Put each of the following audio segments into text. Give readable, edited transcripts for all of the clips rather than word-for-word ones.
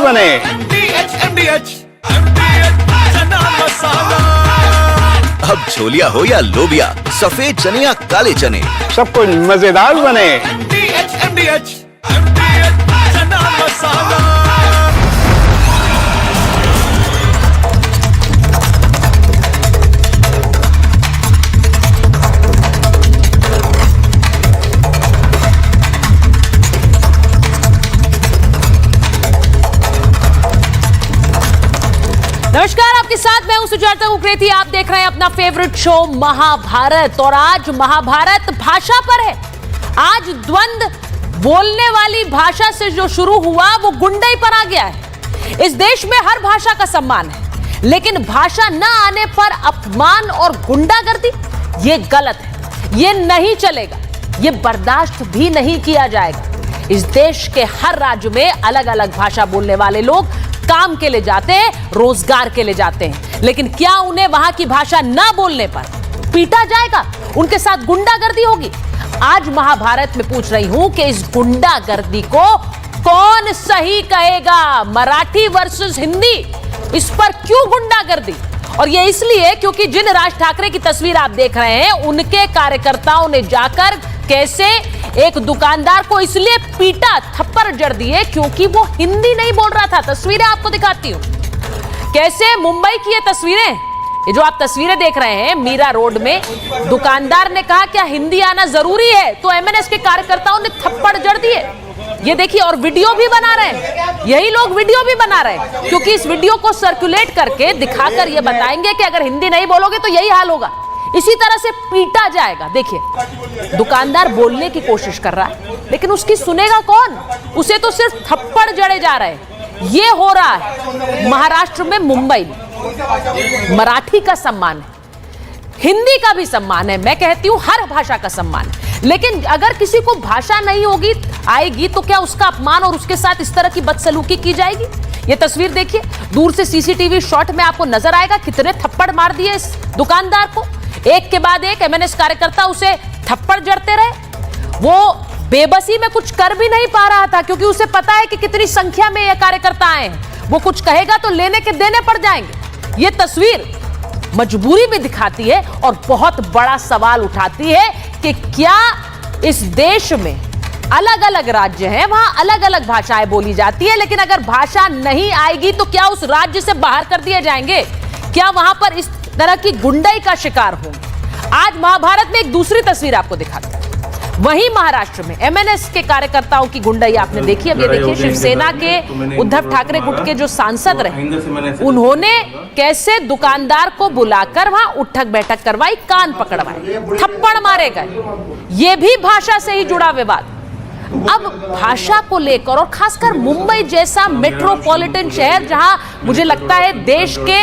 बने। अब छोलिया हो या लोबिया, सफेद चने या काले चने, सब कुछ मजेदार बने। नमस्कार, आपके साथ मैं हूं सुजाता उप्रेती। आप देख रहे हैं अपना फेवरेट शो महाभारत और आज महाभारत भाषा पर है। आज द्वंद्व बोलने वाली भाषा से जो शुरू हुआ वो गुंडई पर आ गया है। इस देश में हर भाषा का सम्मान है, लेकिन भाषा न आने पर अपमान और गुंडागर्दी ये गलत है, ये नहीं चलेगा, ये बर्दाश्त भी नहीं किया जाएगा। इस देश के हर राज्य में अलग अलग भाषा बोलने वाले लोग काम के लिए जाते हैं, रोजगार के लिए जाते हैं, लेकिन क्या उन्हें वहां की भाषा ना बोलने पर पीटा जाएगा, उनके साथ गुंडागर्दी होगी? आज महाभारत में पूछ रही हूं कि इस गुंडागर्दी को कौन सही कहेगा? मराठी वर्सेस हिंदी, इस पर क्यों गुंडागर्दी? और ये इसलिए क्योंकि जिन राज ठाकरे की तस्वीर आप देख रहे हैं, उनके कार्यकर्ताओं ने जाकर कैसे एक दुकानदार को इसलिए पीटा, थप्पड़ जड़ दिए क्योंकि वो हिंदी नहीं बोल रहा था। तस्वीरें आपको दिखाती हूं, कैसे मुंबई की ये तस्वीरें, ये जो आप तस्वीरें देख रहे हैं मीरा रोड में, दुकानदार ने कहा क्या हिंदी आना जरूरी है, तो एमएनएस के कार्यकर्ताओं ने थप्पड़ जड़ दिए। ये देखिए, और वीडियो भी बना रहे हैं, यही लोग वीडियो भी बना रहे हैं, क्योंकि इस वीडियो को सर्कुलेट करके दिखाकर ये बताएंगे कि अगर हिंदी नहीं बोलोगे तो यही हाल होगा, इसी तरह से पीटा जाएगा। देखिए, दुकानदार बोलने की कोशिश कर रहा है, लेकिन उसकी सुनेगा कौन? उसे तो सिर्फ थप्पड़ जड़े जा रहे हैं। ये हो रहा है महाराष्ट्र में, मुंबई में। मराठी का सम्मान है, हिंदी का भी सम्मान है, मैं कहती हूं हर भाषा का सम्मान है, लेकिन अगर किसी को भाषा नहीं होगी आएगी तो क्या उसका अपमान और उसके साथ इस तरह की बदसलूकी की जाएगी? ये तस्वीर देखिए, दूर से सीसीटीवी शॉट में आपको नजर आएगा कितने थप्पड़ मार दिए इस दुकानदार को। एक के बाद एक एमएनएस कार्यकर्ता उसे थप्पड़ जड़ते रहे। वो बेबसी में कुछ कर भी नहीं पा रहा था, क्योंकि उसे पता है कि कितनी संख्या में ये कार्यकर्ता आए हैं, वो कुछ कहेगा तो लेने के देने पड़ जाएंगे। ये तस्वीर मजबूरी भी दिखाती है और बहुत बड़ा सवाल उठाती है कि क्या इस देश में अलग अलग राज्य हैं, वहां अलग अलग भाषाएं बोली जाती है, लेकिन अगर भाषा नहीं आएगी तो क्या उस राज्य से बाहर कर दिए जाएंगे? क्या वहां पर इस तरह की गुंडाई का शिकार होंगे? आज महाभारत में एक दूसरी तस्वीर आपको दिखाते हैं। वहीं महाराष्ट्र में एमएनएस के कार्यकर्ताओं की गुंडाई आपने देखी। अब ये देखिए, शिवसेना के उद्धव ठाकरे गुट के जो सांसद रहे, उन्होंने कैसे दुकानदार को बुलाकर वहां उठक बैठक करवाई, कान पकड़वाए, थप्पड़ मारे गए। ये भी भाषा से ही जुड़ा विवाद। अब भाषा को लेकर, और खासकर मुंबई जैसा मेट्रोपॉलिटन शहर जहां मुझे लगता है देश के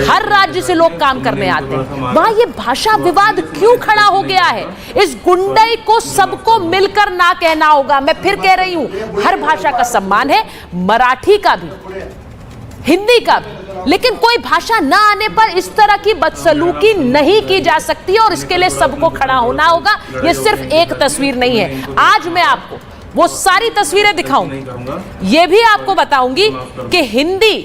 हर राज्य से लोग काम करने आते हैं, वहां ये भाषा विवाद क्यों खड़ा हो गया है? इस गुंडाई को सबको मिलकर ना कहना होगा। मैं फिर कह रही हूं, हर भाषा का सम्मान है, मराठी का भी, हिंदी का भी, लेकिन कोई भाषा ना आने पर इस तरह की बदसलूकी नहीं की जा सकती और इसके लिए सबको खड़ा होना होगा। यह सिर्फ एक तस्वीर नहीं है। आज मैं आपको वो सारी तस्वीरें दिखाऊंगी। यह भी आपको बताऊंगी कि हिंदी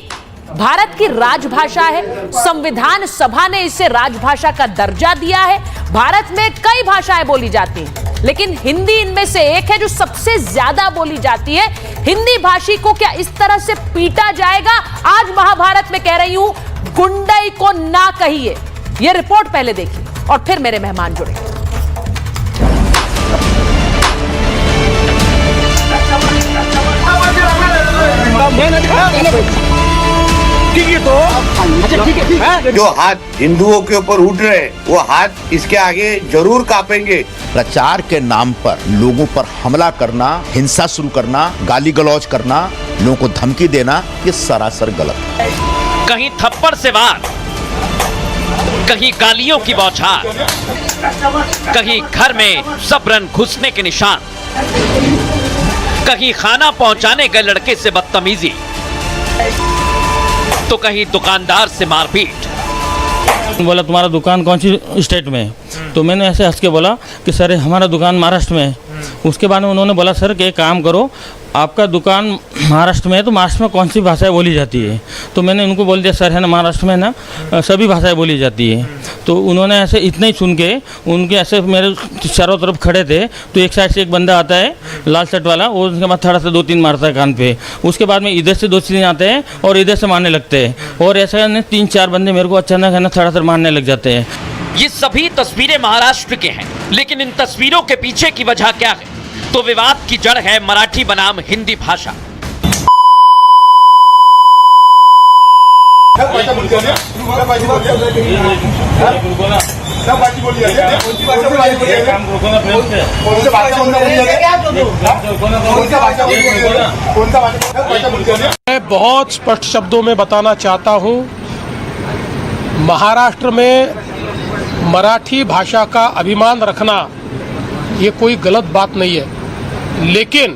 भारत की राजभाषा है, संविधान सभा ने इसे राजभाषा का दर्जा दिया है। भारत में कई भाषाएं बोली जाती हैं, लेकिन हिंदी इनमें से एक है जो सबसे ज्यादा बोली जाती है। हिंदी भाषी को क्या इस तरह से पीटा जाएगा? आज महाभारत में कह रही हूं, गुंडाई को ना कहिए। यह रिपोर्ट पहले देखिए और फिर मेरे मेहमान जुड़े। जो हाथ हिंदुओं के ऊपर उठ रहे हैं, वो हाथ इसके आगे जरूर कांपेंगे। प्रचार के नाम पर लोगों पर हमला करना, हिंसा शुरू करना, गाली गलौज करना, लोगों को धमकी देना, ये सरासर गलत है। कहीं थप्पड़ से वार, कहीं गालियों की बौछार, कहीं घर में सबरन घुसने के निशान, कहीं खाना पहुंचाने गए लड़के से बदतमीजी, तो कहीं दुकानदार से मारपीट। बोला तुम्हारा दुकान कौन सी स्टेट में है? तो मैंने ऐसे हंस के बोला कि सर हमारा दुकान महाराष्ट्र में है। उसके बाद में उन्होंने बोला सर कि एक काम करो, आपका दुकान महाराष्ट्र में है तो महाराष्ट्र में कौन सी भाषाएं बोली जाती है? तो मैंने उनको बोल दिया सर है ना महाराष्ट्र में ना सभी भाषाएं बोली जाती है। तो उन्होंने ऐसे इतना ही सुन के उनके ऐसे मेरे चारों तरफ खड़े थे। तो एक साइड से एक बंदा आता है लाल शर्ट वाला, वो उसके बाद थोड़ा सा 2-3 मारता है कान पे। उसके बाद में इधर से 2-3 आते हैं और इधर से मारने लगते हैं। और ऐसे 3-4 बंदे मेरे को अचानक है ना थोड़ा सा मारने लग जाते हैं। ये सभी तस्वीरें महाराष्ट्र के हैं, लेकिन इन तस्वीरों के पीछे की वजह क्या है? तो विवाद की जड़ है मराठी बनाम हिंदी भाषा। मैं बहुत स्पष्ट शब्दों में बताना चाहता हूं, महाराष्ट्र में मराठी भाषा का अभिमान रखना ये कोई गलत बात नहीं है, लेकिन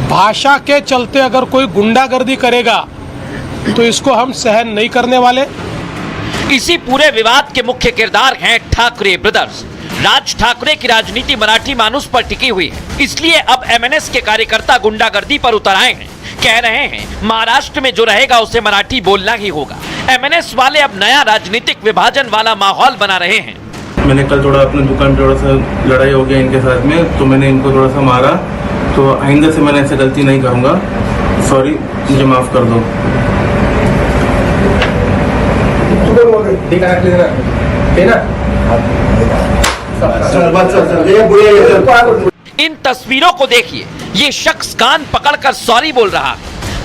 भाषा के चलते अगर कोई गुंडागर्दी करेगा तो इसको हम सहन नहीं करने वाले। इसी पूरे विवाद के मुख्य किरदार हैं ठाकरे ब्रदर्स। राज ठाकरे की राजनीति मराठी मानुस पर टिकी हुई है, इसलिए अब एमएनएस के कार्यकर्ता गुंडागर्दी पर उतर आए हैं। कह रहे हैं महाराष्ट्र में जो रहेगा उसे मराठी बोलना ही होगा। एमएनएस वाले अब नया राजनीतिक विभाजन वाला माहौल बना रहे हैं। मैंने कल थोड़ा अपने दुकान पे थोड़ा सा लड़ाई हो गया इनके साथ में, तो मैंने इनको थोड़ा सा मारा। तो आइंदा से मैंने ऐसे गलती नहीं करूँगा, सॉरी, मुझे माफ़ कर दो। इन तस्वीरों को देखिए, ये शख्स कान पकड़कर सॉरी बोल रहा है,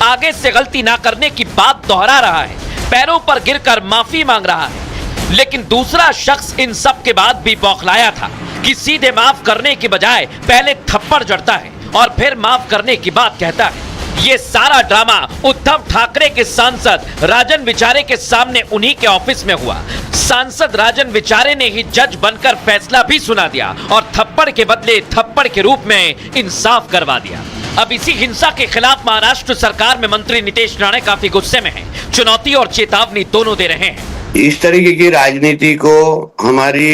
आगे से गलती ना करने की बात दोहरा रहा है, पैरों पर गिरकर माफी मांग रहा है। लेकिन दूसरा शख्स इन सब के बाद भी बौखलाया था कि सीधे माफ करने के बजाय पहले थप्पड़ जड़ता है और फिर माफ करने की बात कहता है। ये सारा ड्रामा उद्धव ठाकरे के सांसद राजन विचारे के सामने उन्हीं के ऑफिस में हुआ। सांसद राजन विचारे ने ही जज बनकर फैसला भी सुना दिया और थप्पड़ के बदले थप्पड़ के रूप में इंसाफ करवा दिया। अब इसी हिंसा के खिलाफ महाराष्ट्र सरकार में मंत्री नितेश राणे काफी गुस्से में हैं। चुनौती और चेतावनी दोनों दे रहे हैं। इस तरीके की राजनीति को हमारी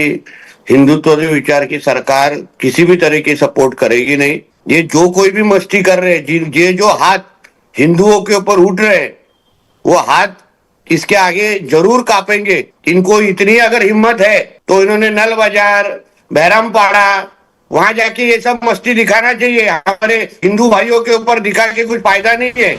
हिंदुत्व विचार की सरकार किसी भी तरह की सपोर्ट करेगी नहीं। ये जो कोई भी मस्ती कर रहे हैं, ये जो हाथ हिंदुओं के ऊपर उठ रहे हैं, वो हाथ इसके आगे जरूर कांपेंगे। इनको इतनी अगर हिम्मत है तो इन्होंने नल बाजार, बहरामपाड़ा, वहां जाके ये सब मस्ती दिखाना चाहिए। हमारे हिंदू भाइयों के ऊपर दिखा के कुछ फायदा नहीं है।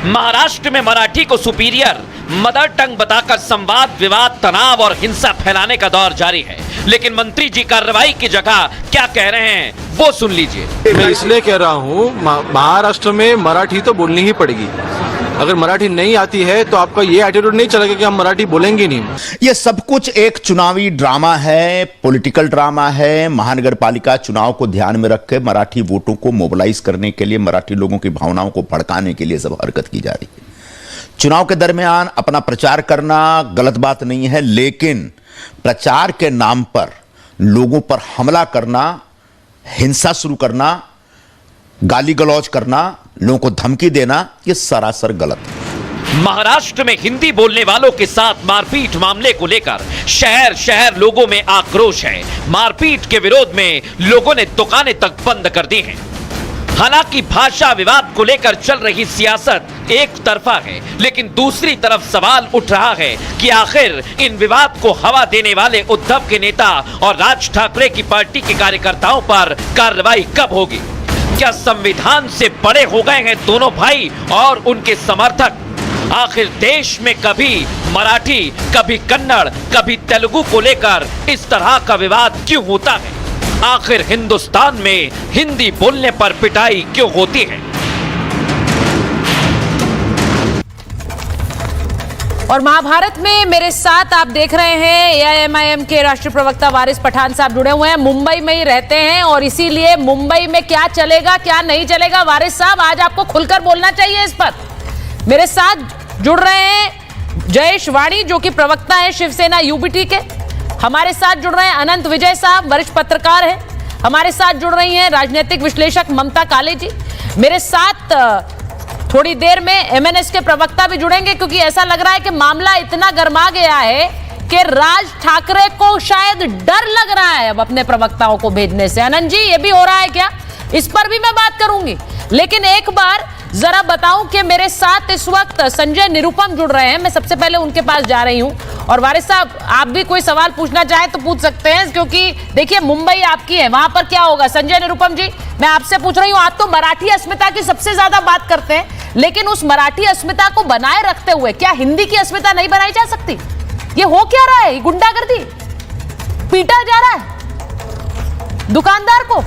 महाराष्ट्र में मराठी को सुपीरियर मदर टंग बताकर संवाद, विवाद, तनाव और हिंसा फैलाने का दौर जारी है। लेकिन मंत्री जी कार्रवाई की जगह क्या कह रहे हैं वो सुन लीजिए। मैं इसलिए कह रहा हूँ, महाराष्ट्र में मराठी तो बोलनी ही पड़ेगी। अगर मराठी नहीं आती है तो आपका ये एटीट्यूड नहीं चलेगा कि हम मराठी बोलेंगे नहीं। ये सब कुछ एक चुनावी ड्रामा है, पॉलिटिकल ड्रामा है। महानगर पालिका चुनाव को ध्यान में रख के मराठी वोटों को मोबिलाइज करने के लिए, मराठी लोगों की भावनाओं को भड़काने के लिए सब हरकत की जा रही है। चुनाव के दरमियान अपना प्रचार करना गलत बात नहीं है, लेकिन प्रचार के नाम पर लोगों पर हमला करना, हिंसा शुरू करना, गाली गलौज करना, लोगों को धमकी देना, ये सरासर गलत है। महाराष्ट्र में हिंदी बोलने वालों के साथ मारपीट मामले को लेकर शहर शहर लोगों में आक्रोश है। मारपीट के विरोध में लोगों ने दुकानें तक बंद कर दी हैं। हालांकि भाषा विवाद को लेकर चल रही सियासत एक तरफा है, लेकिन दूसरी तरफ सवाल उठ रहा है कि आखिर इन विवाद को हवा देने वाले उद्धव के नेता और राज ठाकरे की पार्टी के कार्यकर्ताओं पर कार्रवाई कब होगी? क्या संविधान से बड़े हो गए हैं दोनों भाई और उनके समर्थक? आखिर देश में कभी मराठी, कभी कन्नड़, कभी तेलुगु को लेकर इस तरह का विवाद क्यों होता है? आखिर हिंदुस्तान में हिंदी बोलने पर पिटाई क्यों होती है? और महाभारत में मेरे साथ आप देख रहे हैं एआईएमआईएम के राष्ट्रीय प्रवक्ता वारिस पठान साहब जुड़े हुए हैं। मुंबई में ही रहते हैं और इसीलिए मुंबई में क्या चलेगा क्या नहीं चलेगा, वारिस साहब आज आपको खुलकर बोलना चाहिए इस पर। मेरे साथ जुड़ रहे हैं जयेश वाणी जो कि प्रवक्ता है शिवसेना यूबीटी के। हमारे साथ जुड़ रहे हैं अनंत विजय साहब, वरिष्ठ पत्रकार हैं। हमारे साथ जुड़ रही हैं राजनीतिक विश्लेषक ममता काले जी। मेरे साथ थोड़ी देर में एमएनएस के प्रवक्ता भी जुड़ेंगे, क्योंकि ऐसा लग रहा है कि मामला इतना गर्मा गया है कि राज ठाकरे को शायद डर लग रहा है अब अपने प्रवक्ताओं को भेजने से। अनंत जी, ये भी हो रहा है क्या? इस पर भी मैं बात करूंगी। लेकिन एक बार जरा बताऊं कि मेरे साथ इस वक्त संजय निरुपम जुड़ रहे हैं। मैं सबसे पहले उनके पास जा रही हूं। और वारिस साहब, आप भी कोई सवाल पूछना चाहें तो पूछ सकते हैं, क्योंकि देखिए मुंबई आपकी है, वहां पर क्या होगा। संजय निरुपम जी, मैं आपसे पूछ रही हूं, आप तो मराठी अस्मिता की सबसे ज्यादा बात करते हैं, लेकिन उस मराठी अस्मिता को बनाए रखते हुए क्या हिंदी की अस्मिता नहीं बनाई जा सकती? ये हो क्या रहा है? गुंडागर्दी, पीटा जा रहा है दुकानदार को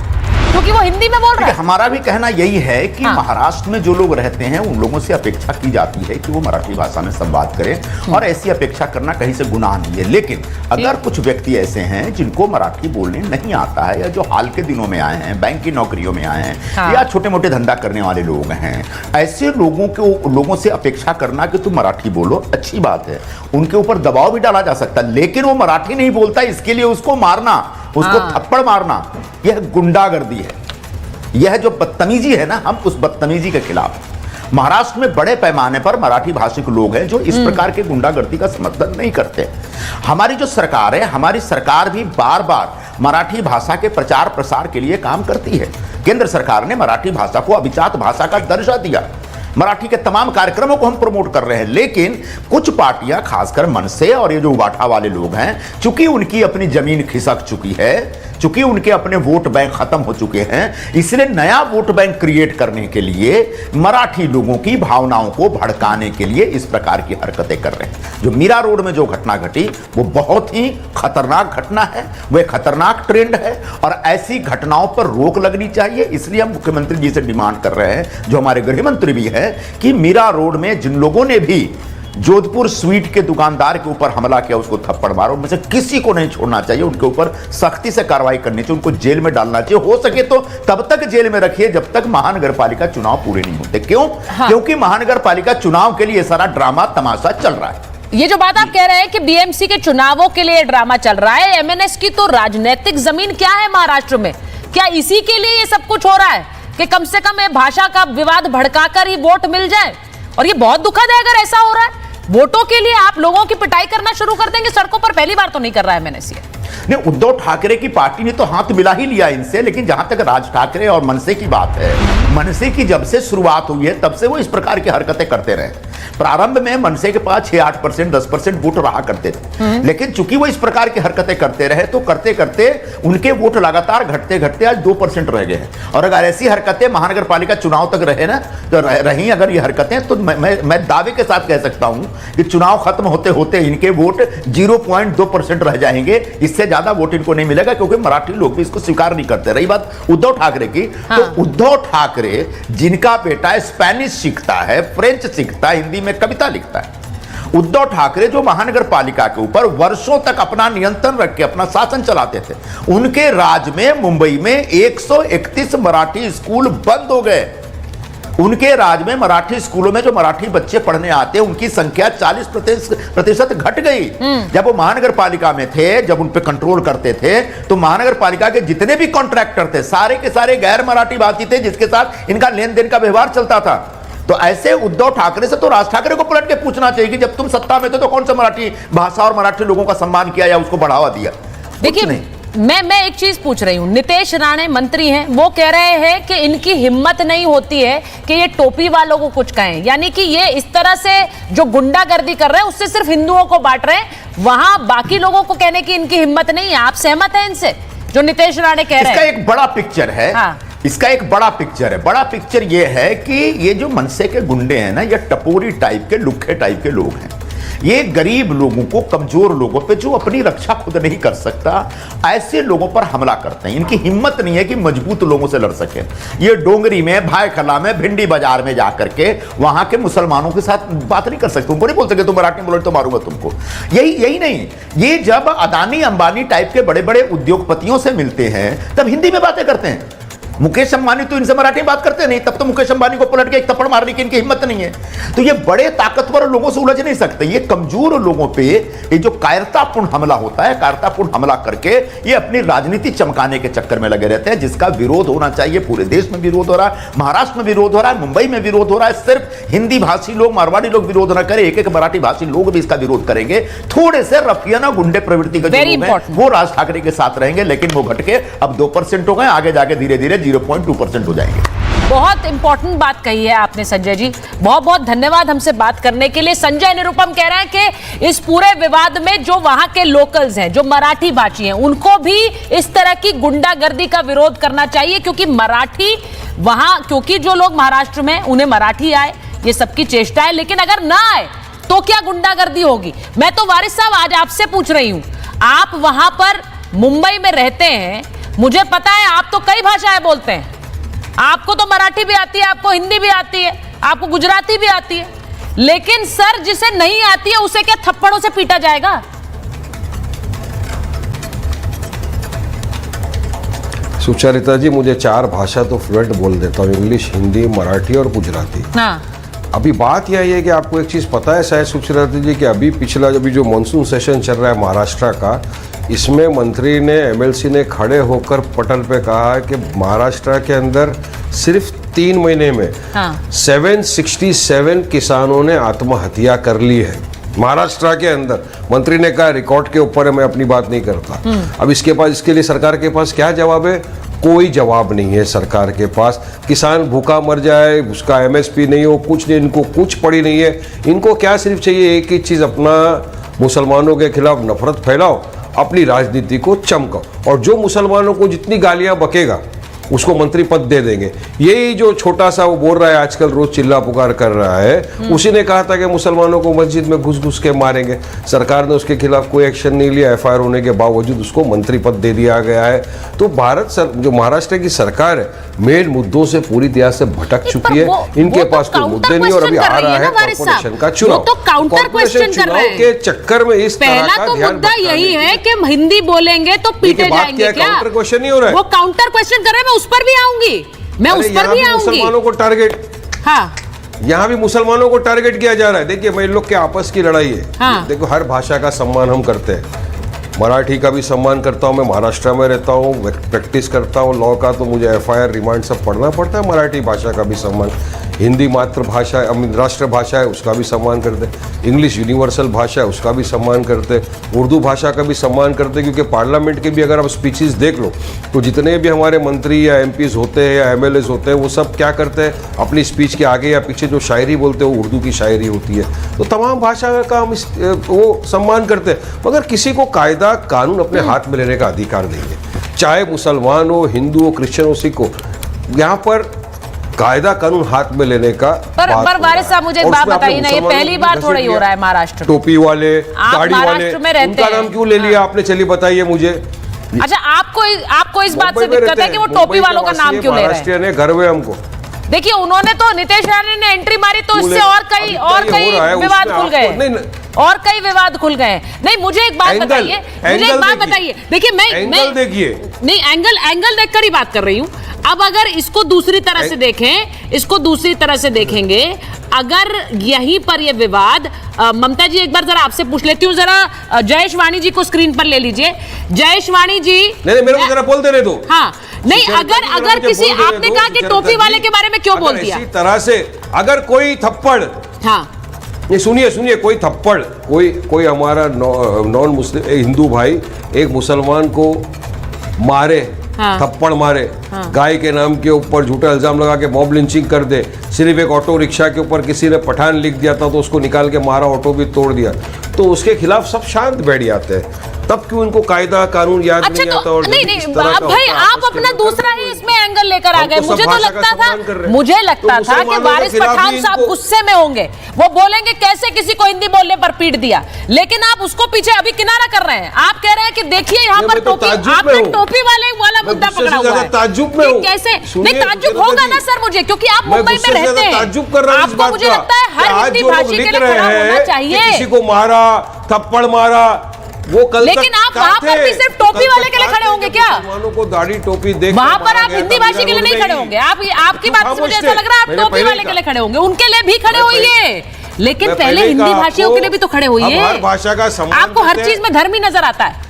क्योंकि वो हिंदी में बोल रहा है। हमारा भी कहना यही है कि महाराष्ट्र में जो लोग रहते हैं उन लोगों से अपेक्षा की जाती है कि वो मराठी भाषा में संवाद करें, और ऐसी अपेक्षा करना कहीं से गुनाह नहीं है। लेकिन अगर कुछ व्यक्ति ऐसे हैं जिनको मराठी बोलने नहीं आता है, या जो हाल के दिनों में आए हैं, बैंक की नौकरियों में आए हैं, या छोटे मोटे धंधा करने वाले लोग हैं, ऐसे लोगों से अपेक्षा करना कि तुम मराठी बोलो, अच्छी बात है, उनके ऊपर दबाव भी डाला जा सकता है। लेकिन वो मराठी नहीं बोलता, इसके लिए उसको मारना, उसको थप्पड़ मारना, यह गुंडागर्दी है। यह जो बदतमीजी है ना, हम उस बदतमीजी के खिलाफ। महाराष्ट्र में बड़े पैमाने पर मराठी भाषिक लोग हैं जो इस प्रकार के गुंडागर्दी का समर्थन नहीं करते। हमारी जो सरकार है, हमारी सरकार भी बार बार मराठी भाषा के प्रचार प्रसार के लिए काम करती है। केंद्र सरकार ने मराठी भाषा को अभिजात भाषा का दर्जा दिया, मराठी के तमाम कार्यक्रमों को हम प्रमोट कर रहे हैं। लेकिन कुछ पार्टियां, खासकर मनसे और ये जो उबाठा वाले लोग हैं, चूंकि उनकी अपनी जमीन खिसक चुकी है, चूंकि उनके अपने वोट बैंक खत्म हो चुके हैं, इसलिए नया वोट बैंक क्रिएट करने के लिए मराठी लोगों की भावनाओं को भड़काने के लिए इस प्रकार की हरकतें कर रहे हैं। जो मीरा रोड में जो घटना घटी वो बहुत ही खतरनाक घटना है, वह खतरनाक ट्रेंड है, और ऐसी घटनाओं पर रोक लगनी चाहिए। इसलिए हम मुख्यमंत्री जी से डिमांड कर रहे हैं, जो हमारे गृह मंत्री भी है, कि मीरा रोड में जिन लोगों ने भी जोधपुर स्वीट के दुकानदार के ऊपर हमला किया उसको थप्पड़ मारो, उनमें से किसी को नहीं छोड़ना चाहिए, उनके ऊपर सख्ती से कार्रवाई करनी चाहिए, उनको जेल में डालना चाहिए। हो सके तो तब तक जेल में रखिए जब तक महानगर पालिका चुनाव पूरे नहीं होते। क्यों? क्योंकि महानगर पालिका चुनाव के लिए सारा ड्रामा तमाशा चल रहा है। ये जो बात आप कह रहे हैं कि बीएमसी के चुनावों के लिए ड्रामा चल रहा है, एमएनएस की तो राजनीतिक जमीन क्या है महाराष्ट्र में? क्या इसी के लिए ये सब कुछ हो रहा है कि कम से कम भाषा का विवाद भड़काकर ही वोट मिल जाए? और ये बहुत दुखद है अगर ऐसा हो रहा है। वोटों के लिए आप लोगों की पिटाई करना शुरू कर देंगे सड़कों पर। पहली बार तो नहीं कर रहा है मैंने नहीं, उद्धव ठाकरे की पार्टी ने तो हाथ मिला ही लिया इनसे। लेकिन जहां तक राज ठाकरे और मनसे की बात है, मनसे की जब से शुरुआत हुई है तब से वो इस प्रकार की हरकतें करते रहे। प्रारंभ में मनसे के पास 6-8%, 10% वोट रहा करते थे, लेकिन चूंकि वो इस प्रकार की हरकतें करते रहे तो करते करते उनके वोट लगातार घटते घटते आज 2% रह गए हैं। और अगर ऐसी हरकतें महानगर पालिका चुनाव तक रहे ना, तो रही अगर ये हरकतें, तो मैं दावे के साथ कह सकता हूं कि चुनाव खत्म होते होते इनके वोट 0.2% रह जाएंगे। इससे ज्यादा वोट इनको नहीं मिलेगा, क्योंकि मराठी लोग भी इसको स्वीकार नहीं करते। रही बात उद्धव ठाकरे की, तो उद्धव ठाकरे जिनका बेटा स्पेनिश सीखता है, फ्रेंच सीखता है, हिंदी में कविता लिखता है, उद्धव ठाकरे जो महानगर पालिका के ऊपर वर्षों तक अपना नियंत्रण रख के अपना शासन चलाते थे, उनके राज में मुंबई में 131 मराठी स्कूल बंद हो गए। उनके राज में मराठी स्कूलों में जो मराठी बच्चे पढ़ने आते हैं उनकी संख्या 40% घट गई। जब वो महानगर पालिका में थे, जब उन पे कंट्रोल करते थे, तो महानगर पालिका के जितने भी कॉन्ट्रैक्टर थे सारे के सारे गैर मराठी भाषी थे, जिसके साथ इनका लेन देन का व्यवहार चलता था। तो ऐसे उद्धव ठाकरे से तो राज ठाकरे को पलट के पूछना चाहिए कि जब तुम सत्ता में थे तो कौन सा मराठी भाषा और मराठी लोगों का सम्मान किया या उसको बढ़ावा दिया? देखिए, मैं एक चीज पूछ रही हूं। नितेश राणे मंत्री हैं, वो कह रहे हैं कि इनकी हिम्मत नहीं होती है कि ये टोपी वालों को कुछ कहें, यानी कि ये इस तरह से जो गुंडागर्दी कर रहे हैं उससे सिर्फ हिंदुओं को बांट रहे हैं, वहां बाकी लोगों को कहने की इनकी हिम्मत नहीं है। आप सहमत हैं इनसे जो नितेश राणे कह रहे हैं? इसका एक बड़ा पिक्चर है। इसका एक बड़ा पिक्चर है। बड़ा पिक्चर ये है कि ये जो मनसे के गुंडे हैं ना, ये टपोरी टाइप के, लुखे टाइप के लोग हैं। ये गरीब लोगों को, कमजोर लोगों पे, जो अपनी रक्षा खुद नहीं कर सकता, ऐसे लोगों पर हमला करते हैं। इनकी हिम्मत नहीं है कि मजबूत लोगों से लड़ सके। ये डोंगरी में, भाईखला में, भिंडी बाजार में जाकर के वहां के मुसलमानों के साथ बात नहीं कर सकते। उनको नहीं बोल सके तुम मराठी बोलो तो मारूंगा तुमको। यही नहीं, ये जब अदानी अंबानी टाइप के बड़े बड़े उद्योगपतियों से मिलते हैं तब हिंदी में बातें करते हैं। मुकेश अंबानी तो इनसे मराठी बात करते नहीं, तब तो मुकेश अंबानी को पलट के एक थप्पड़ मारने की इनकी हिम्मत नहीं है। तो ये बड़े ताकतवर लोगों से उलझ नहीं सकते। ये कमजोर लोगों पे ये जो कायरतापूर्ण हमला होता है, कायरतापूर्ण हमला करके ये अपनी राजनीति चमकाने के चक्कर में लगे रहते हैं, जिसका विरोध होना चाहिए। पूरे देश में विरोध हो रहा है, महाराष्ट्र में विरोध हो रहा है, मुंबई में विरोध हो रहा है। सिर्फ हिंदी भाषी लोग, मारवाड़ी लोग विरोध न करें, एक मराठी भाषी लोग भी इसका विरोध करेंगे। थोड़े से रफियाना गुंडे प्रवृत्ति के जो लोग हैं वो राज ठाकरे के साथ रहेंगे, लेकिन वो घट के अब 2% हो गए, आगे जाके धीरे धीरे 0.2% हो जाएंगे। बहुत इंपॉर्टेंट बात कही है आपने संजय जी, बहुत बहुत धन्यवाद हमसे बात करने के लिए। संजय निरुपम कह रहे हैं कि इस पूरे विवाद में जो वहां के लोकल्स हैं, जो मराठी भाषी हैं, उनको भी इस तरह की गुंडागर्दी का विरोध करना चाहिए, क्योंकि मराठी वहां, क्योंकि जो लोग महाराष्ट्र में उन्हें मराठी आए, ये सबकी चेष्टा है, लेकिन अगर ना आए तो क्या गुंडागर्दी होगी। मैं तो वारिस साहब आज आपसे पूछ रही हूं, आप वहां पर मुंबई में रहते हैं, मुझे पता है आप तो कई भाषाएं बोलते हैं, आपको तो मराठी भी आती है, आपको हिंदी भी आती है, आपको गुजराती भी आती है, लेकिन सर जिसे नहीं आती है उसे क्या थप्पड़ों से पीटा जाएगा? सुचरिता जी, मुझे 4 भाषा तो फ्लुएंट बोल देता हूँ, इंग्लिश, हिंदी, मराठी और गुजराती। हाँ। अभी बात यह है कि आपको एक चीज़ पता है शायद सुचरिता जी कि अभी जो मानसून सेशन चल रहा है महाराष्ट्र का, इसमें मंत्री ने, एमएलसी ने खड़े होकर पटल पे कहा है कि महाराष्ट्र के अंदर सिर्फ 3 महीने में 767 किसानों ने आत्महत्या कर ली है महाराष्ट्र के अंदर। मंत्री ने कहा रिकॉर्ड के ऊपर है, मैं अपनी बात नहीं करता। अब इसके लिए सरकार के पास क्या जवाब है? कोई जवाब नहीं है सरकार के पास। किसान भूखा मर जाए, उसका एमएसपी नहीं हो, कुछ नहीं, इनको कुछ पड़ी नहीं है। इनको क्या सिर्फ चाहिए एक ही चीज़, अपना मुसलमानों के खिलाफ नफरत फैलाओ, अपनी राजनीति को चमकाओ, और जो मुसलमानों को जितनी गालियां बकेगा उसको मंत्री पद दे देंगे। यही जो छोटा सा वो बोल रहा है आजकल, रोज चिल्ला पुकार कर रहा है, उसी ने कहा था कि मुसलमानों को मस्जिद में घुस घुस के मारेंगे। सरकार ने उसके खिलाफ कोई एक्शन नहीं लिया, एफआईआर होने के बावजूद उसको मंत्री पद दे दिया गया है। तो जो महाराष्ट्र की सरकार है, मेन मुद्दों से पूरी तरह से भटक चुकी है। इनके पास कोई मुद्दे नहीं, और अभी आ रहा है कॉर्पोरेशन का चुनाव। कॉर्पोरेशन चुनाव के चक्कर में इस तरह का ध्यान मुद्दा यही है कि हिंदी बोलेंगे तो पीटे जाएंगे क्या? काउंटर क्वेश्चन नहीं हो रहा है, वो काउंटर क्वेश्चन कर रहे हैं, उस पर भी आऊंगी मैं, उस पर भी आऊंगी। मुसलमानों को टारगेट, हाँ, यहाँ भी मुसलमानों को टारगेट किया जा रहा है। देखिए, मैं इन लोग के आपस की लड़ाई है। हाँ। देखो, हर भाषा का सम्मान हम करते हैं, मराठी का भी सम्मान करता हूँ, मैं महाराष्ट्र में रहता हूँ, प्रैक्टिस करता हूँ लॉ का, तो मुझे एफआईआर, रिमांड सब पढ़ना पड़ता है। मराठी भाषा का भी सम्मान, हिंदी मातृभाषा है, राष्ट्रभाषा है, उसका भी सम्मान करते, इंग्लिश यूनिवर्सल भाषा है, उसका भी सम्मान करते, उर्दू भाषा का भी सम्मान करते, क्योंकि पार्लियामेंट के भी अगर आप स्पीचेस देख लो तो जितने भी हमारे मंत्री या एमपीज होते हैं या एमएलएज होते हैं, वो सब क्या करते हैं, अपनी स्पीच के आगे या पीछे जो शायरी बोलते हैं वो उर्दू की शायरी होती है। तो तमाम भाषा का हम वो सम्मान करते हैं, मगर किसी को कायदा कानून अपने हाथ में लेने का अधिकार नहीं है। चाहे मुसलमान हो, हिंदू हो, क्रिश्चियन हो, सिख हो, यहाँ पर कायदा कानून हाथ में लेने का पर वारिस साहब, मुझे एक बात बताइए ना, ये पहली बार थोड़ा ही हो रहा है महाराष्ट्र। टोपी वाले, दाढ़ी वाले, उनका नाम क्यों ले लिया आपने? चलिए बताइए मुझे। अच्छा, आपको इस बात से दिक्कत है कि वो टोपी वालों का नाम क्यों ले रहे हैं? घर में हमको देखिए, उन्होंने तो नीतीश राणे ने एंट्री मारी तो इससे और कई विवाद खुल गए, और कई विवाद खुल गए। नहीं, मुझे एक बात बताइए, देखिए मैं देखिए, नहीं, एंगल देखकर ही बात कर रही हूँ। अब अगर इसको दूसरी तरह से देखें, इसको दूसरी तरह से देखेंगे, अगर यहीं पर ये विवाद, ममता जी एक बार जरा आपसे पूछ लेती हूँ, जरा जयेश वाणी जी को स्क्रीन पर ले लीजिए। जयेश वाणी जी, नहीं, मेरे को जरा बोल देने दो। हाँ, नहीं, अगर किसी, आपने कहा कि टोपी वाले के बारे में क्यों बोल दिया? इसी तरह से अगर कोई थप्पड़, हाँ, ये सुनिए, कोई थप्पड़, कोई हमारा नॉन मुस्लिम हिंदू भाई एक मुसलमान को मारे, हाँ, थप्पड़ मारे, हाँ, गाय के नाम के ऊपर झूठा इल्जाम लगा के मॉब लिंचिंग कर दे, सिर्फ एक ऑटो रिक्शा के ऊपर किसी ने पठान लिख दिया था तो उसको निकाल के मारा, ऑटो भी तोड़ दिया, तो उसके खिलाफ सब शांत बैठ जाते हैं। तब क्यों इनको कायदा कानून याद नहीं आता? और नहीं भाई, आप अपना दूसरा ही इसमें एंगल लेकर आ गए। मुझे तो लगता था कि वारिस पठान साहब गुस्से में होंगे, वो बोलेंगे कैसे किसी को हिंदी बोलने पर पीट दिया, लेकिन आप उसको पीछे अभी किनारा कर रहे हैं। आप कह रहे हैं कि देखिए यहाँ पर आपने टोपी वाले वाला मुद्दा पकड़ा हुआ है। ताज्जुब में कैसे? नहीं, ताज्जुब होगा ना सर मुझे, क्योंकि आप मुंबई में रहते हैं। आपको मुझे लगता है हर हिंदी भाषी के लिए खड़ा होना चाहिए। किसी को मारा, थप्पड़ मारा, वो कल, लेकिन आप वहाँ पर भी सिर्फ टोपी वाले के लिए खड़े होंगे क्या? मुसलमानों को दाढ़ी टोपी देख, वहाँ पर आप हिंदी भाषी के लिए नहीं खड़े होंगे। आपकी बात से मुझे ऐसा लग रहा है आप टोपी वाले के लिए खड़े होंगे। उनके लिए भी खड़े होइए, लेकिन पहले हिंदी भाषियों के लिए भी तो खड़े होइए। हर भाषा का सम्मान, आपको हर चीज में धर्म ही नजर आता है।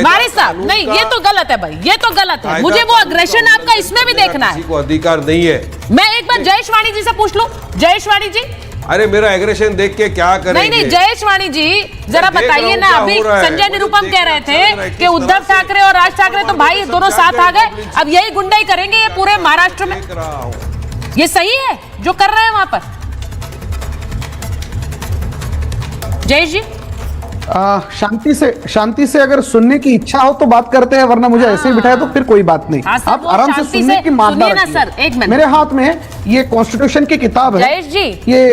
वारिस साहब, नहीं, ये तो गलत है भाई, ये तो गलत है। मुझे वो अग्रेशन आपका इसमें भी देखना है। किसी को अधिकार नहीं है। मैं एक बार जयेश वाणी जी से पूछ लूं। जयेश वाणी जी, अरे मेरा एग्रेशन देख के क्या करेंगे? नहीं जयेश वाणी जी जरा बताइए ना, अभी संजय निरुपम कह रहे थे कि उद्धव ठाकरे और राज ठाकरे तो भाई दोनों साथ आ गए, अब यही गुंडाई करेंगे ये पूरे महाराष्ट्र में। ये सही है जो कर रहे हैं वहां पर? जयेश जी शांति से अगर सुनने की इच्छा हो तो बात करते हैं, वरना मुझे ऐसे ही बिठाया तो फिर कोई बात नहीं। आप आराम से सुनने की मात्रा रखिए। मेरे हाथ में ये कॉन्स्टिट्यूशन की किताब है। जयेश जी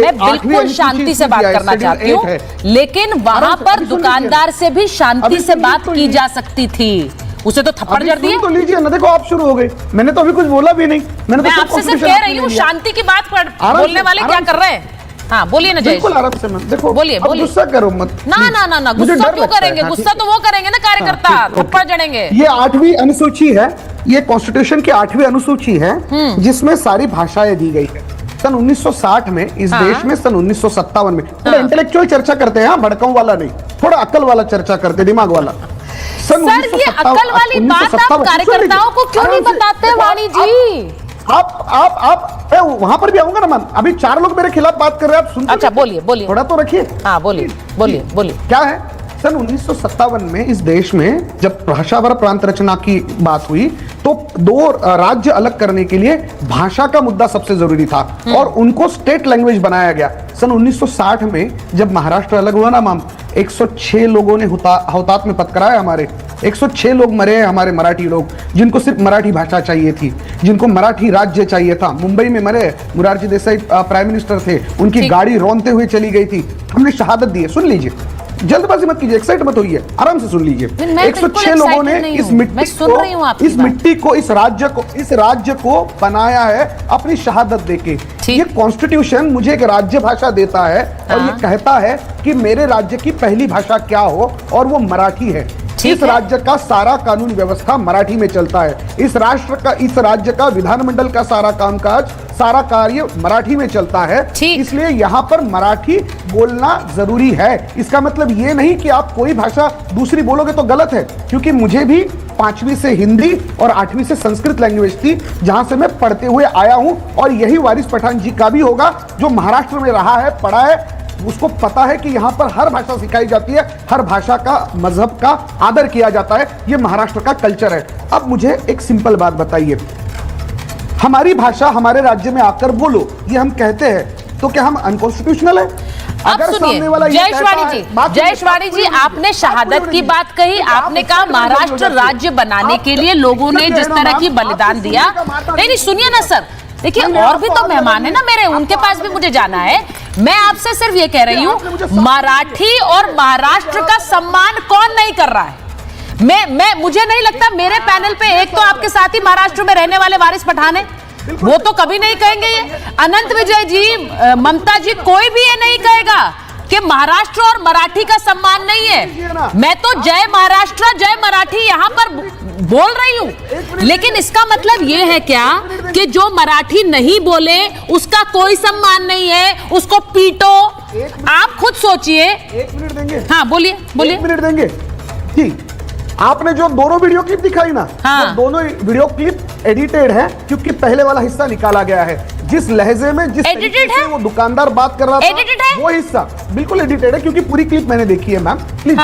मैं बिल्कुल शांति से बात करना चाहती हूँ, लेकिन वहां पर दुकानदार से भी शांति से बात की जा सकती थी, उसे तो थप्पड़ जड़ दिए। तो लीजिए ना, देखो आप शुरू हो गए, मैंने तो अभी कुछ बोला भी नहीं। मैं आपसे सिर्फ कह रही हूँ शांति की बात बोलने वाले क्या कर रहे हैं? हाँ बोलिए ना जयेश। बिल्कुल आराम से मत, देखो बोलिए गुस्सा करो मत। ना गुस्सा क्यों करेंगे? गुस्सा तो वो करेंगे ना कार्यकर्ता, थप्पड़ जड़ेंगे। ये 8वीं अनुसूची है, ये कॉन्स्टिट्यूशन की 8वीं अनुसूची है जिसमें सारी भाषाएं दी गई है। सन 1960 में इस देश में, सन 1957 में, थोड़ा इंटेलेक्चुअल चर्चा करते हैं, भड़काऊ वाला नहीं, थोड़ा अकल वाला चर्चा करते, दिमाग वाला। सर ये अकल वाली बात आप कार्यकर्ताओं को क्यों नहीं बताते वाणी जी? आप वहां पर भी आऊंगा ना। man, अभी 4 लोग मेरे खिलाफ बात कर रहे हैं, आप सुनते? अच्छा बोलिए थोड़ा तो रखिए। हाँ बोलिए क्या है? सन 1957 में इस देश में जब भाषावर प्रांत रचना की बात हुई तो 2 राज्य अलग करने के लिए भाषा का मुद्दा सबसे जरूरी था और उनको स्टेट लैंग्वेज बनाया गया। सन 1960 में जब महाराष्ट्र अलग हुआ ना मैम, 106 लोगों ने हुतात्म पथ कराया। हमारे 106 लोग मरे हैं, हमारे मराठी लोग, जिनको सिर्फ मराठी भाषा चाहिए थी, जिनको मराठी राज्य चाहिए था। मुंबई में मरे, मुरारजी देसाई प्राइम मिनिस्टर थे, उनकी गाड़ी रौंदते हुए चली गई थी, हमने शहादत दी है। सुन लीजिए, जल्दबाजी मत कीजिए, एक्साइट मत होइए, आराम से सुन लीजिए। 106 लोगों ने इस मिट्टी को इस राज्य को बनाया है अपनी शहादत देके। ये कॉन्स्टिट्यूशन मुझे एक राज्य भाषा देता है और ये कहता है कि मेरे राज्य की पहली भाषा क्या हो, और वो मराठी है। इस राज्य का सारा कानून व्यवस्था मराठी में चलता है। इस राज्य का विधानमंडल का सारा कामकाज, सारा कार्य मराठी में चलता है। इसलिए यहाँ पर मराठी बोलना जरूरी है। इसका मतलब ये नहीं कि आप कोई भाषा दूसरी बोलोगे तो गलत है, क्योंकि मुझे भी 5वीं से हिंदी और 8वीं से संस्कृत लैंग्वेज थी, जहां से मैं पढ़ते हुए आया हूं। और यही वारिस पठान जी का भी होगा, जो महाराष्ट्र में रहा है, पढ़ा है, उसको पता है कि यहाँ पर हर भाषा सिखाई जाती है, हर भाषा का, मजहब का आदर किया जाता है। ये महाराष्ट्र का कल्चर है। अब मुझे एक सिंपल बात बताइए, हमारी भाषा हमारे राज्य में आकर बोलो, ये हम कहते हैं, तो क्या हम अनकॉन्स्टिट्यूशनल है? अब सुनिए जयेश वाणी जी, आपने शहादत की बात कही, आपने कहा महाराष्ट्र राज्य बनाने के लिए लोगों ने जिस तरह की बलिदान दिया। नहीं सुनिए ना सर, देखिए और भी तो मेहमान है ना मेरे, उनके पास भी मुझे जाना है। मैं आपसे सिर्फ ये कह रही हूँ, मराठी और महाराष्ट्र का सम्मान कौन नहीं कर रहा है? मुझे नहीं लगता मेरे पैनल पे एक तो आपके साथ ही महाराष्ट्र में रहने वाले वारिस पठान है, वो तो कभी नहीं कहेंगे ये। अनंत विजय जी, ममता जी, कोई भी ये नहीं कहेगा कि महाराष्ट्र और मराठी का सम्मान नहीं है। मैं तो जय महाराष्ट्र जय मराठी यहाँ पर बोल रही हूँ, लेकिन इसका मतलब ये है क्या कि जो मराठी नहीं बोले उसका कोई सम्मान नहीं है, उसको पीटो? आप खुद सोचिए। 1 मिनट देंगे? हाँ बोलिए 1 मिनट देंगे? ठीक। आपने जो दोनों वीडियो क्लिप दिखाई ना, वो दोनों वीडियो क्लिप एडिटेड है, क्योंकि पहले वाला हिस्सा निकाला गया है। जिस लहजे में, जिस तरीके से वो दुकानदार बात कर रहा था, वो हिस्सा बिल्कुल एडिटेड है, क्योंकि पूरी क्लिप मैंने देखी है मैम। प्लीज,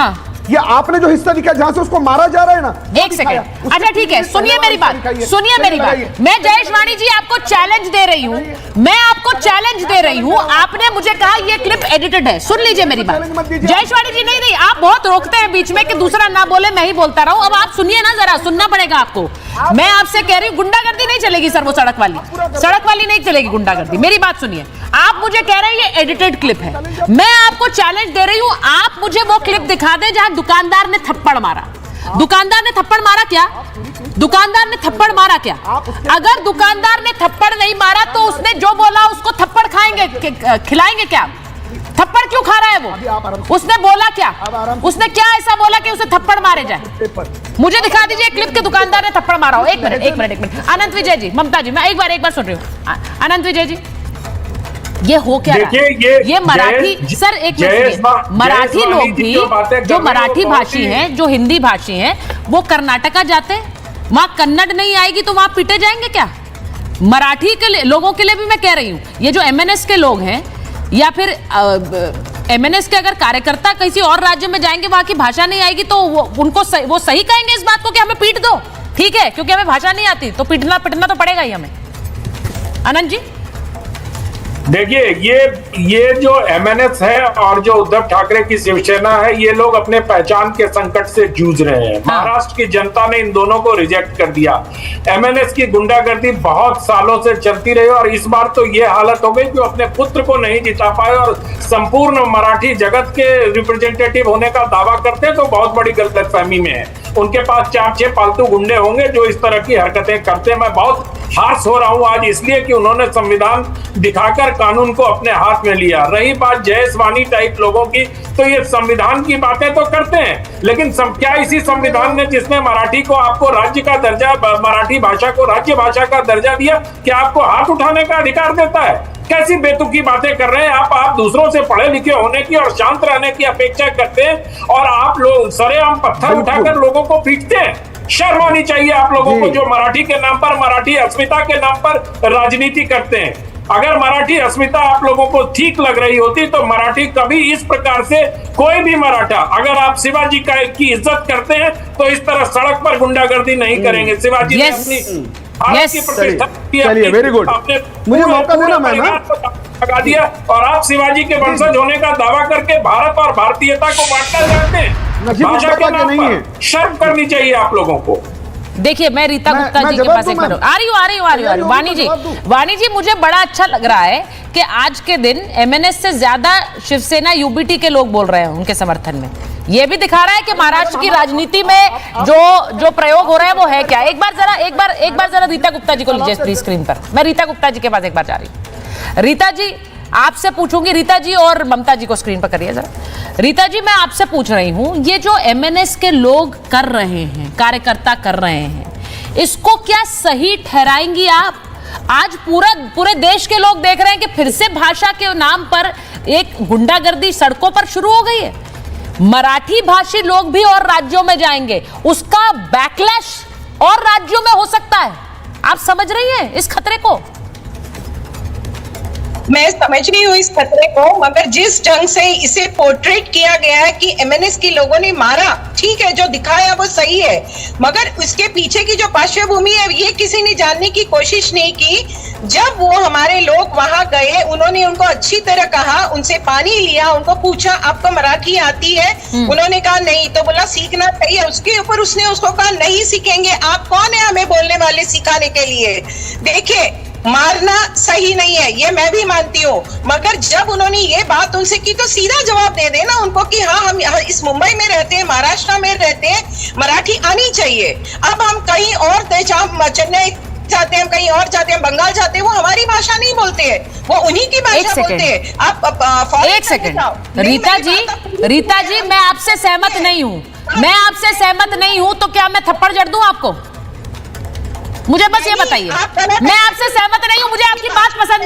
ये आपने जो हिस्सा दिखा जहां से उसको मारा जा रहा है ना, 1 सेकंड। अच्छा ठीक है, सुनिए मेरी बात, सुनिए मेरी बात। मैं जयेश वाणी जी आपको चैलेंज दे रही हूँ, मैं आपको चैलेंज दे रही हूँ। आपने मुझे कहा ये क्लिप एडिटेड है, सुन लीजिए मेरी बात। जयेश वाणी जी, नहीं आप बहुत रोकते हैं बीच में कि दूसरा ना बोले, मैं ही बोलता रहूं। अब आप सुनिए ना, जरा सुनना पड़ेगा आपको। मैं आपसे कह रही हूँ, गुंडागर्दी नहीं चलेगी सर, वो सड़क वाली नहीं चलेगी गुंडागर्दी। मेरी बात सुनिए, आप मुझे कह रहे हैं ये एडिटेड क्लिप है, मैं आपको चैलेंज दे रही हूँ, आप मुझे वो क्लिप दिखा दें जहां दुकानदार ने थप्पड़ मारा। दुकानदार ने थप्पड़ मारा क्या? दुकानदार ने थप्पड़ मारा क्या? अगर दुकानदार ने थप्पड़ नहीं मारा तो उसने जो बोला उसको थप्पड़ खिलाएंगे क्या? थप्पड़ क्यों खा रहा है वो? उसने बोला क्या? उसने क्या ऐसा बोला कि उसे थप्पड़ मारे जाए? मुझे दिखा दीजिए क्लिप के दुकानदार ने थप्पड़ मारा हो। एक मिनट। अनंत विजय जी, ममता जी, मैं एक बार सुन रही हूँ। अनंत विजय जी, ये हो क्या रहा है? ये मराठी सर, एक मिनट, मराठी लोग भी जो मराठी भाषी हैं, जो हिंदी भाषी हैं, वो कर्नाटका जाते, वहां कन्नड़ नहीं आएगी तो वहां पीटे जाएंगे क्या? मराठी के लोगों के लिए भी मैं कह रही हूँ, ये जो MNS के लोग हैं, या फिर एमएनएस के अगर कार्यकर्ता किसी और राज्य में जाएंगे, वहां की भाषा नहीं आएगी, तो वो सही कहेंगे इस बात को कि हमें पीट दो, ठीक है, क्योंकि हमें भाषा नहीं आती, तो पिटना तो पड़ेगा ही हमें। आनंद जी देखिए, ये जो एमएनएस है और जो उद्धव ठाकरे की शिवसेना है, ये लोग अपने पहचान के संकट से जूझ रहे हैं। महाराष्ट्र की जनता ने इन दोनों को रिजेक्ट कर दिया। एमएनएस की गुंडागर्दी बहुत सालों से चलती रही और इस बार तो ये हालत हो गई कि वो अपने पुत्र को नहीं जिता पाए और संपूर्ण मराठी जगत के रिप्रेजेंटेटिव होने का दावा करते हैं, तो बहुत बड़ी गलतफहमी में है। उनके पास 4-6 पालतू गुंडे होंगे जो इस तरह की हरकतें करते हैं। मैं बहुत हार्श हो रहा हूं आज इसलिए कि उन्होंने संविधान दिखाकर कानून को अपने हाथ में लिया। रही बात जयेश वानी टाइप लोगों की, तो ये संविधान की बातें तो करते हैं, लेकिन क्या इसी संविधान ने जिसने मराठी को आपको राज्य का दर्जा, मराठी भाषा को राज्य भाषा का दर्जा दिया, क्या आपको हाथ उठाने का अधिकार देता है? कैसी बेतुकी बातें कर रहे हैं आप दूसरों से पढ़े लिखे होने की और शांत रहने की अपेक्षा करते हैं और आप लोग सरेआम पत्थर उठाकर लोगों को पीटते हैं। शर्म आनी चाहिए आप लोगों को जो मराठी के नाम पर, मराठी अस्मिता के नाम पर राजनीति करते हैं। अगर मराठी अस्मिता आप लोगों को ठीक लग रही होती तो मराठी कभी इस प्रकार से, कोई भी मराठा, अगर आप शिवाजी की इज्जत करते हैं तो इस तरह सड़क पर गुंडागर्दी नहीं करेंगे। शिवाजी ने अपनी भारत की प्रतिष्ठा, चलिए, वेरी गुड, मुझे मौका देना मैं ना लगा दिया और आप शिवाजी के वंशज होने का दावा करके भारत और भारतीयता को बांटना चाहते हैं। भाषा के नाम पर शर्म करनी चाहिए आप लोगों को। देखिए, मैं रीता गुप्ता जी के पास एक बार आ रही हूँ। वाणी जी, मुझे बड़ा अच्छा लग रहा है कि आज के दिन एमएनएस से ज्यादा शिवसेना यूबीटी के लोग बोल रहे हैं उनके समर्थन में। ये भी दिखा रहा है कि महाराष्ट्र की राजनीति में जो प्रयोग हो रहा है वो है क्या। एक बार जरा रीता गुप्ता जी को लीजिए प्लीज स्क्रीन पर। मैं रीता गुप्ता जी के पास एक बार जा रही हूँ। रीता जी, आपसे पूछूंगी, रीता जी और ममता जी को स्क्रीन पर करिए जरा। रीता जी, मैं आपसे पूछ रही हूं, ये जो एमएनएस के लोग कर रहे हैं, कार्यकर्ता कर रहे हैं, इसको क्या सही ठहराएंगी आप? आज पूरे देश के लोग देख रहे हैं कि फिर से भाषा के नाम पर एक गुंडागर्दी सड़कों पर शुरू हो गई है। मराठी भाषी लोग भी और राज्यों में जाएंगे, उसका बैकलैश और राज्यों में हो सकता है। आप समझ रही हैं इस खतरे को? मैं समझ रही हूँ इस खतरे को, मगर जिस ढंग से इसे पोर्ट्रेट किया गया है कि एमएनएस के लोगों ने मारा, ठीक है, जो दिखाया वो सही है, मगर उसके पीछे की जो पार्श्वभूमि है ये किसी ने जानने की कोशिश नहीं की। जब वो हमारे लोग वहां गए, उन्होंने उनको अच्छी तरह कहा, उनसे पानी लिया, उनको पूछा आपको मराठी आती है? उन्होंने कहा नहीं, तो बोला सीखना चाहिए। उसके ऊपर उसने उसको कहा नहीं सीखेंगे, आप कौन है हमें बोलने वाले सिखाने के लिए? देखिए, मारना सही नहीं है, ये मैं भी मानती हूँ, मगर जब उन्होंने ये बात उनसे की तो सीधा जवाब दे देना उनको कि हाँ, हम इस मुंबई में रहते हैं, महाराष्ट्र में रहते हैं, मराठी आनी चाहिए। अब हम कहीं और चेन्नई जाते हैं, कहीं और जाते हैं, बंगाल जाते हैं, वो हमारी भाषा नहीं बोलते हैं, वो उन्हीं की भाषा बोलते हैं। आप एक सेकंड रीता जी, मैं आपसे सहमत नहीं हूँ, तो क्या मैं थप्पड़ जड़ दूं आपको? मुझे बस ये बताइए, मैं आपसे सहमत नहीं हूं, मुझे आपकी बात पसंद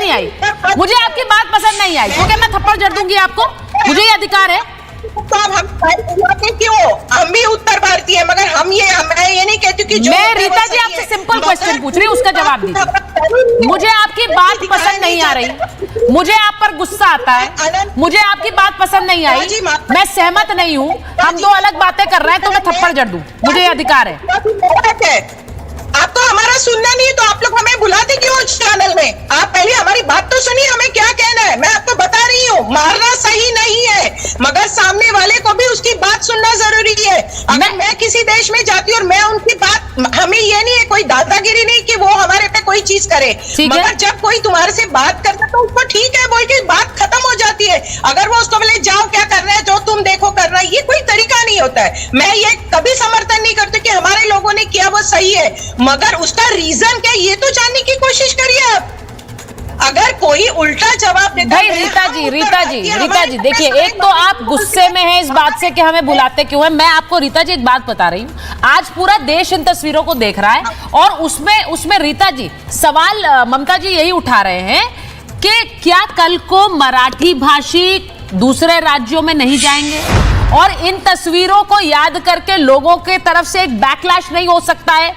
नहीं आई, क्योंकि मैं थप्पड़ जड़ दूंगी आपको, मुझे ये अधिकार है। तो हम क्यों? हम भी उत्तर भारतीय है, मगर मैं ये नहीं कहती कि मैं रीता जी आपसे सिंपल क्वेश्चन पूछ रही हूँ, उसका जवाब दीजिए। मुझे आपकी बात पसंद नहीं आ रही, मुझे आप पर गुस्सा आता है, मुझे आपकी बात पसंद नहीं आई, मैं सहमत नहीं हूँ, हम दो अलग बातें कर रहे हैं, तो मैं थप्पड़ जड़ दूं, मुझे ये अधिकार है। आपको हमारा सुनना नहीं है तो आप लोग हमें बुलाते क्यों उस चैनल में? आप पहले हमारी बात तो सुनिए, हमें क्या कहना है। मैं आपको बता रही हूँ, मारना सही नहीं है, मगर सामने वाले को भी उसकी बात सुनना जरूरी है। अगर मैं किसी देश में जाती हूँ और मैं उनकी बात, हमें ये नहीं है कोई दादागिरी नहीं कि वो हमारे पे कोई चीज करे, मगर जब कोई तुम्हारे से बात करता है तो उसको ठीक है बोल के बात खत्म हो जाती है। अगर वो उसको बोले जाओ क्या करना है, जो तुम देखो करना है, ये कोई तरीका नहीं होता है। मैं ये कभी समर्थन नहीं करती कि हमारे लोगों ने किया वो सही है, मगर उसका रीजन क्या ये तो जानने की कोशिश करिए आप। अगर कोई उल्टा जवाब देता है। रीता जी देखिए, एक तो आप गुस्से में हैं इस बात से कि हमें बुलाते क्यों हैं। मैं आपको रीता जी एक बात बता रही हूँ, आज पूरा देश इन तस्वीरों को देख रहा है और उसमें रीता जी सवाल ममता जी यही उठा रहे हैं कि क्या कल को मराठी भाषी दूसरे राज्यों में नहीं जाएंगे और इन तस्वीरों को याद करके लोगों के तरफ से एक बैकलैश नहीं हो सकता है?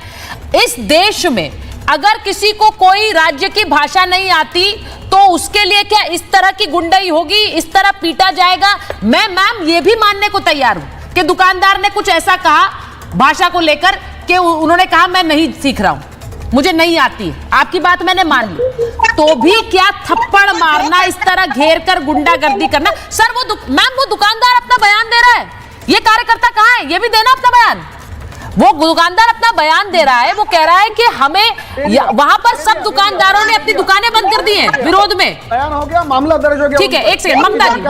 इस देश में अगर किसी को कोई राज्य की भाषा नहीं आती तो उसके लिए क्या इस तरह की गुंडाई होगी, इस तरह पीटा जाएगा? मैं मैम ये भी मानने को तैयार हूं कि दुकानदार ने कुछ ऐसा कहा भाषा को लेकर कि उन्होंने कहा मैं नहीं सीख रहा हूं, मुझे नहीं आती है, आपकी बात मैंने मान ली, तो भी क्या थप्पड़ मारना, इस तरह घेर कर गुंडागर्दी करना? सर मैम वो दुकानदार अपना बयान दे रहा है, ये कार्यकर्ता कहां है? ये भी देना अपना बयान। वो दुकानदार अपना बयान दे रहा है, वो कह रहा है कि हमें वहां पर सब दुकानदारों ने अपनी दुकानें बंद कर दी हैं विरोध में। बयान हो गया, मामला दर्ज हो गया। ठीक है, एक सेकंड, ममता जी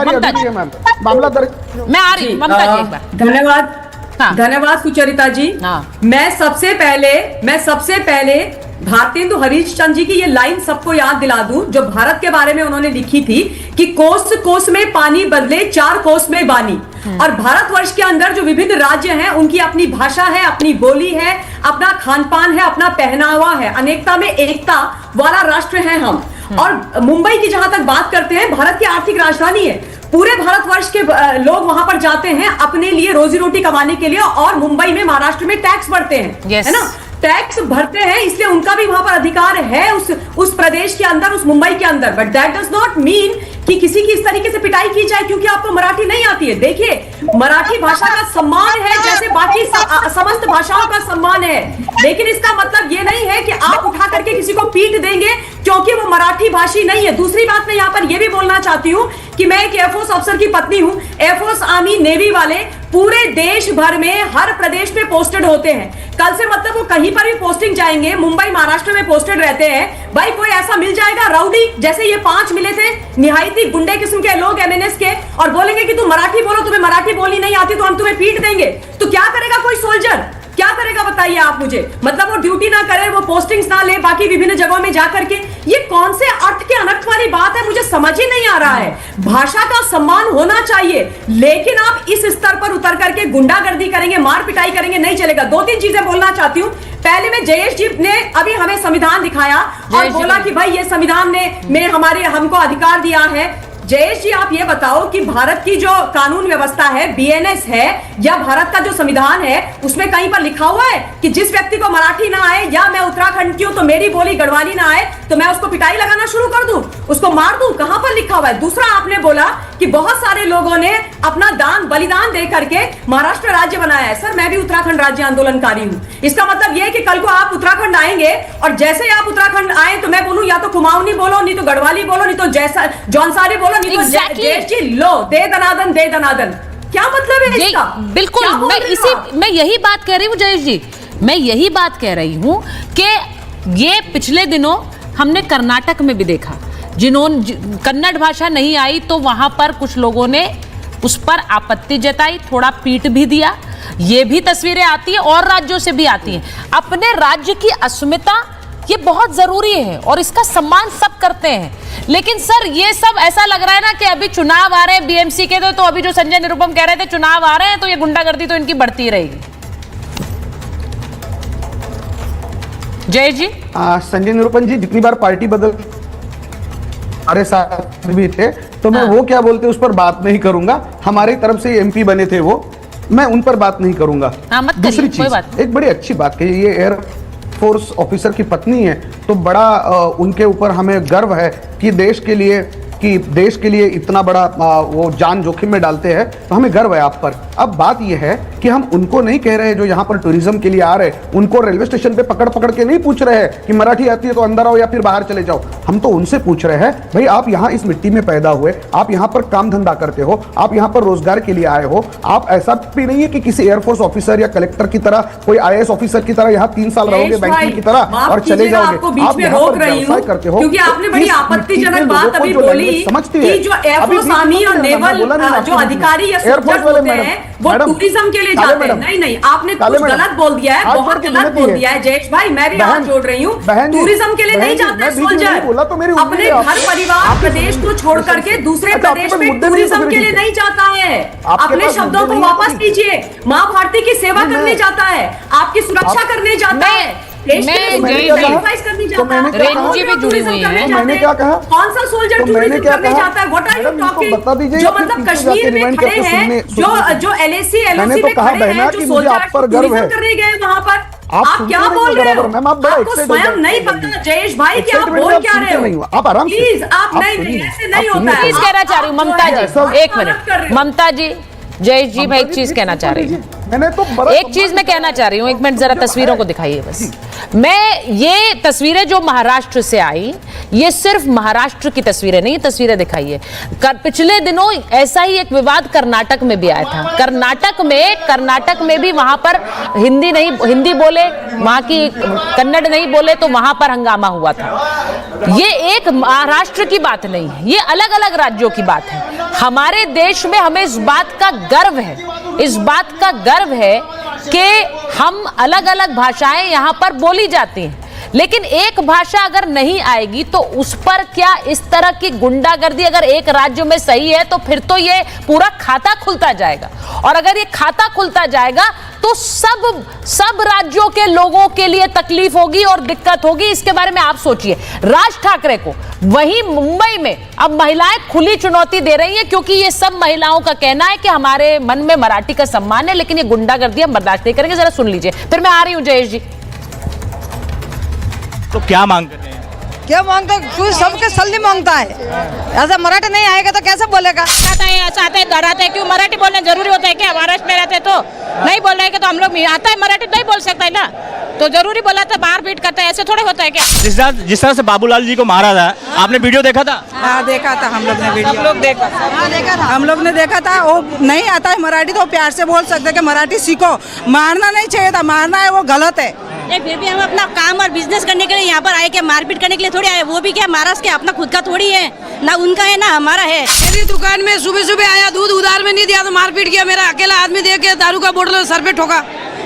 मामला दर्ज, मैं आ रही हूं ममता जी, एक बार। धन्यवाद। हाँ। धन्यवाद सुचरिता जी। हाँ। मैं सबसे पहले भारतेंदु हरीशचंद्र जी की ये लाइन सबको याद दिला दूं, जो भारत के बारे में उन्होंने लिखी थी कि कोस कोस में पानी बदले 4 कोस में बानी। और भारतवर्ष के अंदर जो विभिन्न राज्य हैं उनकी अपनी भाषा है, अपनी बोली है, अपना खान पान है, अपना पहनावा है, अनेकता में एकता वाला राष्ट्र है हम। और मुंबई की जहां तक बात करते हैं, भारत की आर्थिक राजधानी है, पूरे भारतवर्ष के लोग वहां पर जाते हैं अपने लिए रोजी रोटी कमाने के लिए, और मुंबई में, महाराष्ट्र में टैक्स भरते हैं, है ना, टैक्स भरते हैं, इसलिए उनका भी वहां पर अधिकार है उस प्रदेश के अंदर, उस मुंबई के अंदर। But that does not mean कि किसी की इस तरीके से पिटाई की जाए क्योंकि आपको मराठी नहीं आती है। देखिए, मराठी भाषा का सम्मान है जैसे बाकी समस्त भाषाओं का सम्मान है, लेकिन इसका मतलब ये नहीं है कि आप उठा करके किसी को पीट देंगे क्योंकि वो मराठी भाषी नहीं है। दूसरी बात मैं यहाँ पर यह भी बोलना चाहती हूँ कि मैं एक एयरफोर्स अफसर की पत्नी हूँ। एयरफोर्स, आर्मी, नेवी वाले पूरे देश भर में हर प्रदेश में पोस्टेड होते हैं। कल से मतलब वो कहीं पर भी पोस्टिंग जाएंगे, मुंबई महाराष्ट्र में पोस्टेड रहते हैं, भाई कोई ऐसा मिल जाएगा राउडी जैसे ये 5 मिले थे निहायती गुंडे किस्म के लोग एमएनएस के, और बोलेंगे कि तुम मराठी बोलो, तुम्हें मराठी बोलनी नहीं आती तो हम तुम्हें पीट देंगे। तो क्या करेगा कोई सोल्जर, क्या करेगा बताइए आप मुझे? मतलब वो ड्यूटी ना करे, वो पोस्टिंग्स ना ले, बाकी विभिन्न जगहों में जाकर के, ये कौन से अर्थ के अनर्थ वाली बात है? मुझे समझ ही नहीं आ रहा है। भाषा का सम्मान होना चाहिए, लेकिन आप इस स्तर पर उतर करके गुंडागर्दी करेंगे, मार पिटाई करेंगे, नहीं चलेगा। 2-3 चीजें बोलना चाहती हूँ। पहले में जयेश जी ने अभी हमें संविधान दिखाया और बोला कि भाई ये संविधान ने हमको अधिकार दिया है। जयेश जी, आप ये बताओ कि भारत की जो कानून व्यवस्था है, बीएनएस है, या भारत का जो संविधान है, उसमें कहीं पर लिखा हुआ है कि जिस व्यक्ति को मराठी ना आए, या मैं उत्तराखंड की हूं तो मेरी बोली गढ़वाली ना आए तो मैं उसको पिटाई लगाना शुरू कर दूं, उसको मार दूं? कहां पर लिखा हुआ है? दूसरा, आपने बोला कि बहुत सारे लोगों ने अपना बलिदान दे करके महाराष्ट्र राज्य बनाया है। सर, मैं भी उत्तराखंड राज्य आंदोलनकारी हूं। इसका मतलब यह है कि कल को आप उत्तराखंड आएंगे और जैसे आप उत्तराखंड आए तो मैं बोलूं या तो कुमाऊनी बोलो, नहीं तो गढ़वाली बोलो, नहीं तो जौनसारी बोलो, नहीं तो जयेश जी लो दे दनादन। क्या मतलब है इसका? बिल्कुल, मैं यही बात कह रही हूँ जयेश जी, मैं यही बात कह रही हूँ कि ये पिछले दिनों हमने कर्नाटक में भी देखा, जिन्होंने कन्नड़ भाषा नहीं आई तो वहां पर कुछ लोगों ने उस पर आपत्ति जताई, थोड़ा पीट भी दिया। ये भी तस्वीरें आती हैं और राज्यों से भी आती हैं। अपने राज्य की अस्मिता ये बहुत जरूरी है और इसका सम्मान सब करते हैं, लेकिन सर ये सब ऐसा लग रहा है ना कि अभी चुनाव आ रहे हैं बीएमसी के, तो अभी जो संजय निरुपम कह रहे थे चुनाव आ रहे हैं तो ये गुंडागर्दी तो इनकी बढ़ती रहेगी। जय जी। संजय निरुपम जी जितनी बार पार्टी बदल हमारे साथ भी थे, तो मैं वो क्या बोलते उस पर बात नहीं करूंगा। हमारी तरफ से एमपी बने थे वो, मैं उन पर बात नहीं करूंगा। दूसरी चीज, एक बड़ी अच्छी बात कही, ये एयर फोर्स ऑफिसर की पत्नी है तो बड़ा उनके ऊपर हमें गर्व है कि देश के लिए इतना बड़ा वो जान जोखिम में डालते हैं, तो हमें गर्व है आप पर। अब बात यह है कि हम उनको नहीं कह रहे जो यहाँ पर टूरिज्म के लिए आ रहे, उनको रेलवे स्टेशन पे पकड़ के नहीं पूछ रहे हैं कि मराठी आती है तो अंदर आओ या फिर बाहर चले जाओ। हम तो उनसे पूछ रहे हैं, भाई आप यहाँ इस मिट्टी में पैदा हुए, आप यहाँ पर काम धंधा करते हो, आप यहाँ पर रोजगार के लिए आए हो, आप ऐसा भी नहीं है कि किसी एयरफोर्स ऑफिसर या कलेक्टर की तरह, कोई आईएएस ऑफिसर की तरह यहाँ 3 साल रहोगे बैंकिंग की तरह और चले जाओगे। आप यहाँ पर व्यवसाय करते हो, क्योंकि आपने बड़ी आपत्तिजनक बात अभी बोली कि जो एयरफोर्स, आर्मी और नेवल जो अधिकारी या सोल्जर्स होते हैं वो टूरिज्म के लिए जाते हैं। नहीं, आपने कुछ गलत बोल दिया है, बहुत गलत बोल दिया है जयेश भाई, मैं भी हाथ जोड़ रही हूँ। टूरिज्म के लिए नहीं जाते हैं सोल्जर, अपने घर परिवार प्रदेश को छोड़ करके दूसरे प्रदेश में टूरिज्म के लिए नहीं जाता है। अपने शब्दों को वापस लीजिए, माँ भारती की सेवा करने जाता है, आपकी सुरक्षा करने जाता है, मैंने क्या कहा? कौन सा सोल्जर टूरिज्म करने जाता है? What are you talking? जो मतलब कश्मीर में खड़े हैं, जो एलएसी में खड़े हैं, जो सोल्जर टूरिज्म करने गए वहां पर, आप क्या बोल रहे हो? मैम आप बड़ा आपको स्वयं नहीं पता जयेश भाई कि आप बोल क्या रहे हो? आप आराम से प्लीज आप नहीं ऐसे नहीं होता है। चीज कहना चाह रही हूँ ममता जी, एक मिनट ममता जी, जयेश जी मैं एक चीज कहना चाह रही हूँ। मैंने तो एक चीज मैं कहना चाह रही हूँ, एक मिनट जरा तस्वीरों को दिखाइए बस। मैं ये तस्वीरें जो महाराष्ट्र से आई, ये सिर्फ महाराष्ट्र की तस्वीरें नहीं, तस्वीरें दिखाइए। पिछले दिनों ऐसा ही एक विवाद कर्नाटक में भी आया था। कर्नाटक में भी वहां पर हिंदी बोले, वहां की कन्नड़ नहीं बोले तो वहां पर हंगामा हुआ था। ये एक महाराष्ट्र की बात नहीं है, ये अलग अलग राज्यों की बात है। हमारे देश में हमें इस बात का गर्व है, इस बात का गर्व है कि हम अलग अलग भाषाएं यहां पर बोली जाती हैं, लेकिन एक भाषा अगर नहीं आएगी तो उस पर क्या इस तरह की गुंडागर्दी अगर एक राज्य में सही है तो फिर तो ये पूरा खाता खुलता जाएगा, और अगर ये खाता खुलता जाएगा तो सब राज्यों के लोगों के लिए तकलीफ होगी और दिक्कत होगी। इसके बारे में आप सोचिए। राज ठाकरे को वहीं मुंबई में अब महिलाएं खुली चुनौती दे रही हैं, क्योंकि ये सब महिलाओं का कहना है कि हमारे मन में मराठी का सम्मान है, लेकिन ये गुंडागर्दी हम बर्दाश्त नहीं करेंगे। जरा सुन लीजिए, फिर मैं आ रही हूं जयेश जी। तो क्या मांग कर रहे हैं? क्या मांगता है? सबके सल्ली मांगता है। ऐसा मराठी नहीं आएगा तो कैसे बोलेगा? आता है, ऐसा आता है, घर आता है, क्यों मराठी बोलना जरूरी होता है क्या? महाराष्ट्र में रहते तो नहीं बोल रहे तो हम लोग आता है मराठी नहीं बोल सकता है ना, तो जरूरी बोला था, बाहर बीट करता है, ऐसे थोड़े होता है क्या? जिस तरह से बाबूलाल जी को मारा था, आपने वीडियो देखा था? हाँ देखा था, हम लोग ने वीडियो हम लोग ने देखा था। वो नहीं आता है मराठी तो प्यार से बोल सकते कि मराठी सीखो। मारना नहीं चाहिए था, मारना है वो गलत है। फिर भी हम अपना काम और बिजनेस करने के लिए यहाँ पर आए, क्या मारपीट करने के लिए थोड़ी आए? वो भी क्या महाराष्ट्र के अपना खुद का थोड़ी है ना, उनका है ना हमारा है। मेरी दुकान में सुबह सुबह आया, दूध उधार में नहीं दिया तो मारपीट किया। मेरा अकेला आदमी देख के दारू का बोतल सर पे ठोका।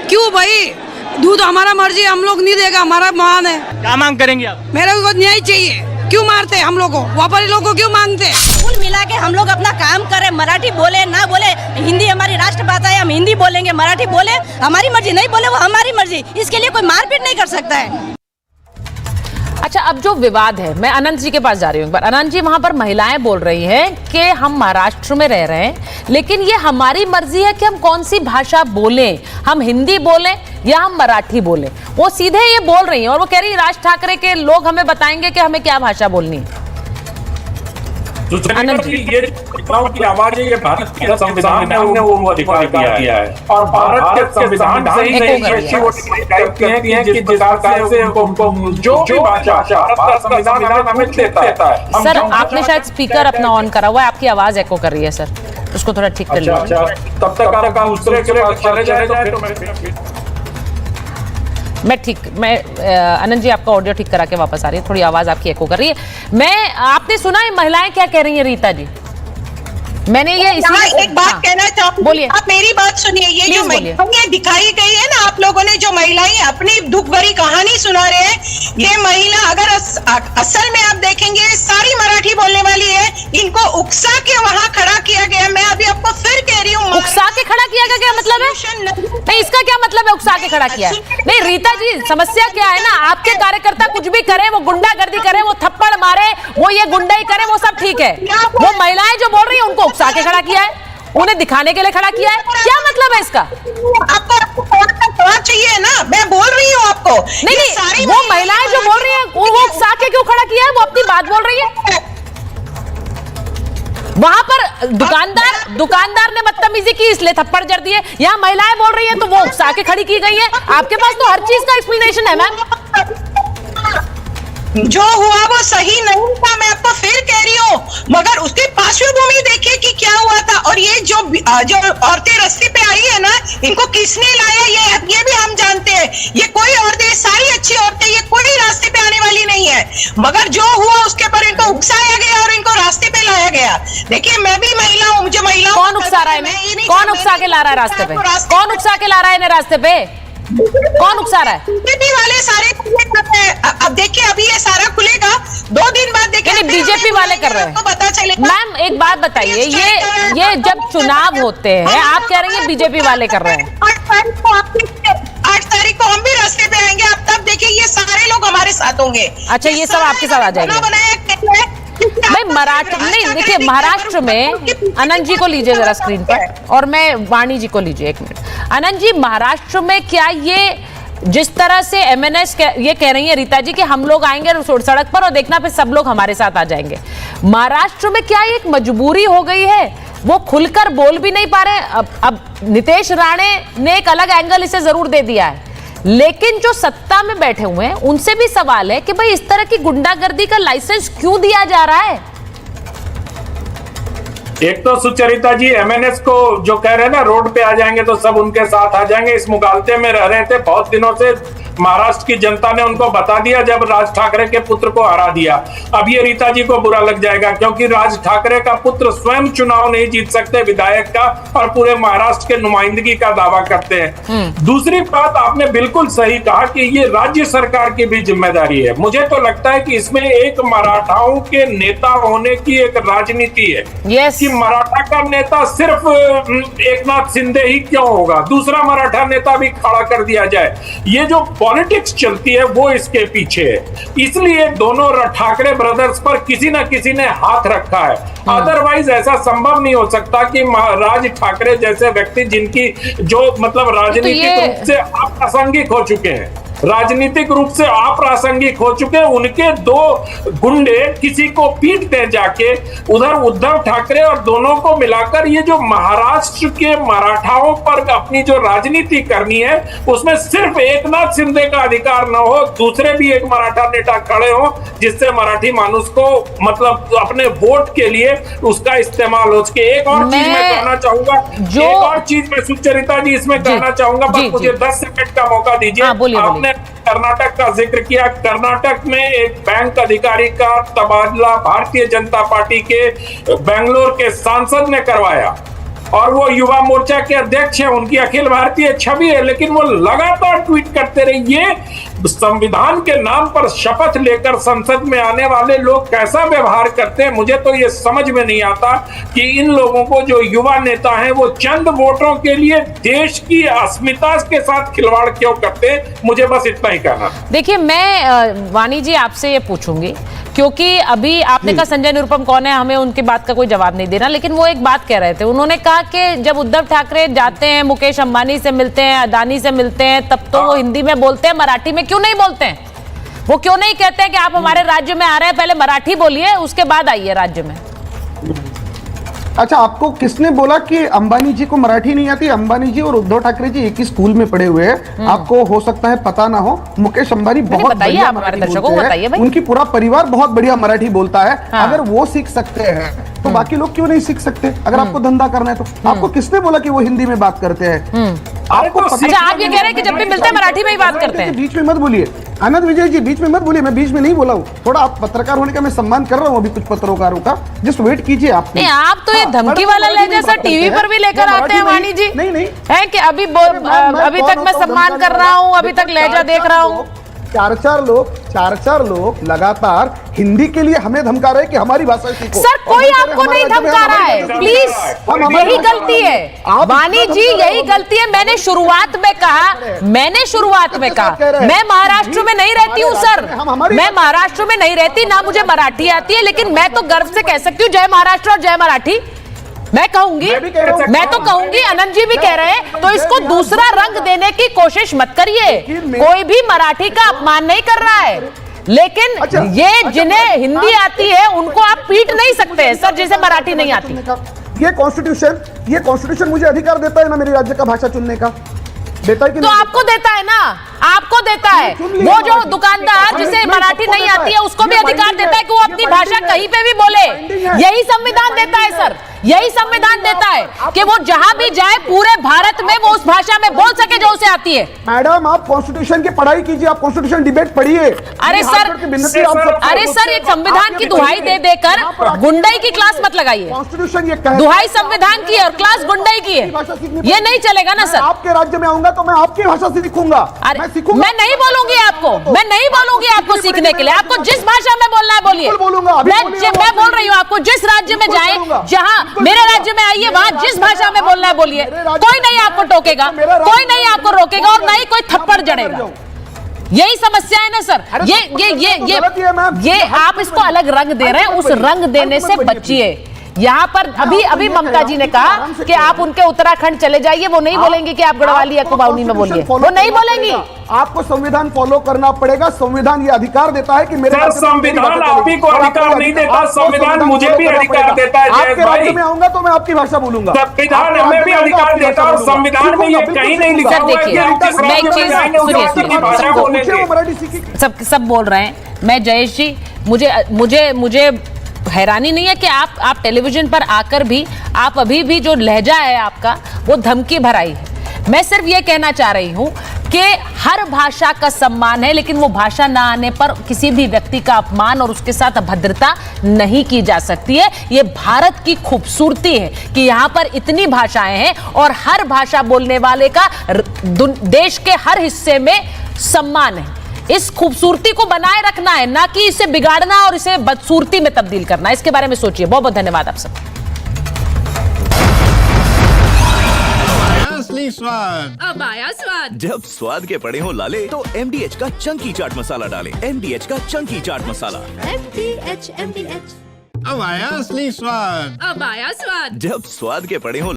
क्यों भाई? दूध हमारा मर्जी, हम लोग नहीं देगा, हमारा मान है। क्या मांग करेंगे आप? मेरे को न्याय चाहिए। क्यों मारते हम लोग को? व्यापारी लोगों को क्यों मांगते? कुल मिला के हम लोग अपना काम करें, मराठी बोले ना बोले, हिंदी हमारी राष्ट्रभाषा है, हम हिंदी बोलेंगे, मराठी बोले हमारी मर्जी, नहीं बोले वो हमारी मर्जी। इसके लिए कोई मारपीट नहीं कर सकता है। अच्छा, अब जो विवाद है, मैं अनंत जी के पास जा रही हूँ एक बार। अनंत जी, वहां पर महिलाएं बोल रही हैं कि हम महाराष्ट्र में रह रहे हैं, लेकिन ये हमारी मर्जी है कि हम कौन सी भाषा बोलें, हम हिंदी बोलें या हम मराठी बोलें। वो सीधे ये बोल रही हैं, और वो कह रही है राज ठाकरे के लोग हमें बताएंगे कि हमें क्या भाषा बोलनी है। आनंद जी, ये की आवाज है, ये भारत के संविधान ने वो अधिकार दिया है, और भारत के संविधान से ही ऐसी वो करते हैं कि जिस प्रकार से उनको जो भी भाषा भारत का संविधान हमें देता है। सर, आपने शायद स्पीकर अपना ऑन करा हुआ है, आपकी आवाज एको कर रही है सर, उसको थोड़ा ठीक कर लीजिए। तब तक आप दूसरे के पास चले जाए तो मैं अनंत जी आपका ऑडियो ठीक करा के वापस आ रही है, थोड़ी आवाज आपकी एको कर रही है। आपने सुना है महिलाएं क्या कह रही हैं? रीता जी, मैंने ये एक बात कहना चाहूँ, बोलिए। आप मेरी बात सुनिए। ये जो महिलाएं दिखाई गई है ना, आप लोगों ने जो महिलाएं अपनी दुख भरी कहानी सुना रहे हैं, ये महिला अगर असल में आप देखेंगे सारी मराठी बोलने वाली है। इनको उकसा के वहाँ खड़ा किया गया। मैं अभी आपको फिर कह रही हूँ, उकसा के खड़ा किया गया, क्या मतलब है? नहीं, इसका क्या मतलब है उकसा के खड़ा किया है? नहीं रीता जी, समस्या क्या है ना, आपके कार्यकर्ता कुछ भी करे, वो गुंडागर्दी करे, वो थप्पड़ मारे, वो ये गुंडाई करे, वो सब ठीक है। वो महिलाएं जो बोल रही है उनको उकसा के खड़ा किया है, उन्हें दिखाने के लिए खड़ा किया है, क्या मतलब है इसका? आपको चाहिए ना, मैं बोल रही हूँ आपको। नहीं, वो महिलाएं जो बोल रही है वो उकसा के क्यों खड़ा किया है? वो अपनी बात बोल रही है। वहां पर दुकानदार ने बदतमीजी की इसलिए थप्पड़ जड़ दिए, यहाँ महिलाएं बोल रही हैं तो वो उकसा के खड़ी की गई है। आपके पास तो हर चीज का एक्सप्लेनेशन है मैम। जो हुआ वो सही नहीं था, मैं आपको फिर कह रही हूँ, मगर उसकी पार्श्वभूमि देखिए कि क्या हुआ था। और ये जो औरतें रस्ते पे आई है ना, इनको किसने लाया ये भी हम जानते हैं। ये कोई औरतें, सारी अच्छी औरतें, ये कोई रास्ते पे आने वाली नहीं है, मगर जो हुआ उसके पर इनको उकसाया गया और इनको रास्ते पे लाया गया। देखिए, मैं भी महिला हूँ, मुझे महिलाओं कौन उकसा रहा है? कौन उकसा के ला रहा है रास्ते पे? कौन उकसा के ला रहा है इन्हें रास्ते पे? कौन उकसा रहा है? बीजेपी वाले सारे अब देखिए, अभी ये सारा खुलेगा 2 दिन बाद, देखिए बीजेपी वाले कर रहे हैं, पता चलेगा। मैम एक बात बताइए, ये जब चुनाव होते हैं, आप कह रही हैं बीजेपी वाले कर रहे हैं। 8 तारीख को हम भी रास्ते पे आएंगे, आप तब देखिए ये सारे लोग हमारे साथ होंगे। अच्छा, ये सब आपके साथ आ जाएंगे। भाई मराठी नहीं, देखिए महाराष्ट्र में, अनंत जी को लीजिए जरा स्क्रीन पर, और मैं वाणी जी को लीजिए एक मिनट। अनंत जी, महाराष्ट्र में क्या ये जिस तरह से एमएनएस ये कह रही है रीता जी कि हम लोग आएंगे सड़क पर और देखना फिर सब लोग हमारे साथ आ जाएंगे, महाराष्ट्र में क्या एक मजबूरी हो गई है? वो खुलकर बोल भी नहीं पा रहे। अब नीतीश राणे ने एक अलग एंगल इसे जरूर दे दिया है, लेकिन जो सत्ता में बैठे हुए हैं उनसे भी सवाल है कि भाई इस तरह की गुंडागर्दी का लाइसेंस क्यों दिया जा रहा है? एक तो सुचरिता जी एमएनएस को जो कह रहे हैं ना रोड पे आ जाएंगे तो सब उनके साथ आ जाएंगे, इस मुगालते में रह रहे थे बहुत दिनों से। महाराष्ट्र की जनता ने उनको बता दिया जब राज ठाकरे के पुत्र को हरा दिया। अब ये रीता जी को बुरा लग जाएगा क्योंकि राज ठाकरे का पुत्र स्वयं चुनाव नहीं जीत सकते विधायक का, और पूरे महाराष्ट्र के नुमाइंदगी का दावा करते हैं। दूसरी बात आपने बिल्कुल सही कहा कि ये राज्य सरकार की भी जिम्मेदारी है। मुझे तो लगता है कि इसमें एक मराठाओं के नेता होने की एक राजनीति है कि मराठा का नेता सिर्फ एकनाथ शिंदे ही क्यों होगा, दूसरा मराठा नेता भी खड़ा कर दिया जाए। ये जो पॉलिटिक्स चलती है वो इसके पीछे है, इसलिए दोनों ठाकरे ब्रदर्स पर किसी न किसी ने हाथ रखा है। अदरवाइज ऐसा संभव नहीं हो सकता कि राज ठाकरे जैसे व्यक्ति जिनकी जो मतलब राजनीतिक रूप से अप्रासंगिक हो चुके हैं, राजनीतिक रूप से अप्रासंगिक हो चुके हैं, उनके दो गुंडे किसी को पीटते जाके उधर उद्धव ठाकरे और दोनों को मिलाकर ये जो महाराष्ट्र के मराठाओं पर अपनी जो राजनीति करनी है उसमें सिर्फ एकनाथ शिंदे का अधिकार न हो, दूसरे भी एक मराठा नेता खड़े हो जिससे मराठी मानुष को मतलब अपने वोट के लिए उसका इस्तेमाल हो सके। एक और चीज मैं कहना चाहूंगा, एक और चीज मैं सुचरिता जी इसमें कहना चाहूंगा, बस मुझे 10 सेकंड का मौका दीजिए। आपने कर्नाटक का जिक्र किया, कर्नाटक में एक बैंक अधिकारी का तबादला भारतीय जनता पार्टी के बेंगलोर के सांसद ने करवाया और वो युवा मोर्चा के अध्यक्ष हैं, उनकी अखिल भारतीय छवि है, लेकिन वो लगातार ट्वीट करते रहे। ये संविधान के नाम पर शपथ लेकर संसद में आने वाले लोग कैसा व्यवहार करते हैं, मुझे तो ये समझ में नहीं आता कि इन लोगों को जो युवा नेता हैं वो चंद वोटों के लिए देश की अस्मिता के साथ खिलवाड़ क्यों करते हैं। मुझे बस इतना ही कहना। देखिए मैं वाणी जी आपसे ये पूछूंगी क्योंकि अभी आपने कहा संजय निरुपम कौन है, हमें उनकी बात का कोई जवाब नहीं देना, लेकिन वो एक बात कह रहे थे, उन्होंने कहा कि जब उद्धव ठाकरे जाते हैं मुकेश अंबानी से मिलते हैं, अदानी से मिलते हैं, तब तो वो हिंदी में बोलते हैं, मराठी में क्यों नहीं बोलते हैं? वो क्यों नहीं कहते हैं कि आप हमारे राज्य में आ रहे हैं, पहले मराठी बोलिए उसके बाद आइए राज्य में? अच्छा, आपको किसने बोला कि अंबानी जी को मराठी नहीं आती? अंबानी जी और उद्धव ठाकरे जी एक ही स्कूल में पढ़े हुए हैं, आपको हो सकता है पता ना हो। मुकेश अंबानी बहुत बढ़िया मराठी बोलते हैं, उनकी पूरा परिवार बहुत बढ़िया मराठी बोलता है। अगर वो सीख सकते हैं तो बाकी लोग क्यों नहीं सीख सकते? अगर आपको धंधा करना है तो आपको किसने बोला कि वो हिंदी में बात करते हैं? आपको अच्छा, आप ये कह रहे हैं कि जब भी मिलते हैं मराठी में ही बात करते हैं? बीच में मत बोलिए आनंद विजय जी, बीच में मत बोलिए, मैं बीच में नहीं बोला हूँ। थोड़ा आप पत्रकार होने का मैं सम्मान कर रहा हूँ अभी कुछ पत्रकारों का, जस्ट वेट कीजिए। आप तो ये धमकी वाला लहजा सर टीवी पर भी लेकर आते हैं वाणी जी? नहीं है कि अभी तक मैं सम्मान कर रहा हूँ, अभी तक लहजा देख रहा हूँ। चार लोग लगातार हिंदी के लिए हमें धमका रहे कि हमारी भाषा सीखो। सर कोई आपको नहीं धमका रहा है, प्लीज, यही गलती है वाणी जी, यही गलती है। मैंने शुरुआत में कहा मैं महाराष्ट्र में नहीं रहती हूँ सर, मैं महाराष्ट्र में नहीं रहती, ना मुझे मराठी आती है, लेकिन मैं तो गर्व से कह सकती हूँ जय महाराष्ट्र और जय मराठी। मैं कहूंगी, मैं तो कहूंगी, आनंद जी भी कह रहे हैं, तो इसको दूसरा रंग देने की कोशिश मत करिए। कोई भी मराठी का अपमान नहीं कर रहा है, लेकिन ये जिन्हें हिंदी आती है उनको आप पीट नहीं सकते सर, जिसे मराठी नहीं आती। ये कॉन्स्टिट्यूशन मुझे अधिकार देता है ना मेरी राज्य का भाषा चुनने का, देता है कि तो आपको देता है ना, आपको देता है। वो जो दुकानदार जिसे मराठी नहीं आती है उसको भी अधिकार देता है कि वो अपनी भाषा कहीं पे भी बोले। यही संविधान देता है सर, यही संविधान देता है कि वो जहां भी जाए पूरे भारत में वो उस भाषा में बोल सके जो उसे आती है। मैडम आप कॉन्स्टिट्यूशन की पढ़ाई कीजिए, आप कॉन्स्टिट्यूशन डिबेट पढ़िए। अरे सर एक संविधान की दुहाई दे देकर गुंडाई की क्लास मत लगाइए। कॉन्स्टिट्यूशन ये दुहाई संविधान की और क्लास गुंडाई की है, ये नहीं चलेगा ना सर। आपके राज्य में आऊंगा तो मैं आपकी भाषा से सीखूंगा। मैं नहीं बोलूंगी आपको, मैं नहीं बोलूंगी आपको सीखने के लिए, आपको जिस भाषा में बोलना है बोलिए। मैं बोल रही हूँ आपको जिस राज्य में जाए, जहाँ मेरे राज्य में आइए, वहां जिस भाषा में बोलना है बोलिए, कोई नहीं आपको टोकेगा, कोई नहीं आपको रोकेगा और नहीं कोई थप्पड़ जड़ेगा। यही समस्या है ना सर। ये आप इसको अलग रंग दे रहे हैं, उस रंग देने से बचिए। यहाँ पर अभी ममता जी ने कहा कि आप उनके उत्तराखंड चले जाइए, वो नहीं बोलेंगे कि आप गढ़वाली या कुमाऊनी में बोलिए, वो नहीं बोलेंगी। आपको संविधान फॉलो करना पड़ेगा। संविधान ये अधिकार देता है कि मेरे संविधान आप ही को अधिकार नहीं देता, संविधान मुझे भी अधिकार देता है। आपके राज्य में आऊंगा तो मैं आपकी भाषा बोलूंगा। संविधान हमें भी अधिकार देता है और संविधान में ये कहीं नहीं लिखा हुआ है कि सब बोल रहे हैं। मैं जयेश जी, मुझे हैरानी नहीं है कि आप टेलीविजन पर आकर भी आप अभी भी जो लहजा है आपका वो धमकी भराई है। मैं सिर्फ ये कहना चाह रही हूं कि हर भाषा का सम्मान है, लेकिन वो भाषा ना आने पर किसी भी व्यक्ति का अपमान और उसके साथ अभद्रता नहीं की जा सकती है। ये भारत की खूबसूरती है कि यहाँ पर इतनी भाषाएं हैं और हर भाषा बोलने वाले का देश के हर हिस्से में सम्मान है। इस खूबसूरती को बनाए रखना है, ना कि इसे बिगाड़ना और इसे बदसूरती में तब्दील करना। इसके बारे में सोचिए। बहुत बहुत धन्यवाद आप सब। स्वाद अब आया स्वाद। जब स्वाद के पड़े हो लाले तो MDH का चंकी चाट मसाला डालें। MDH का चंकी चाट मसाला। MDH अब आया असली स्वाद। अब आया स्वाद। जब स्वाद के पड़े हो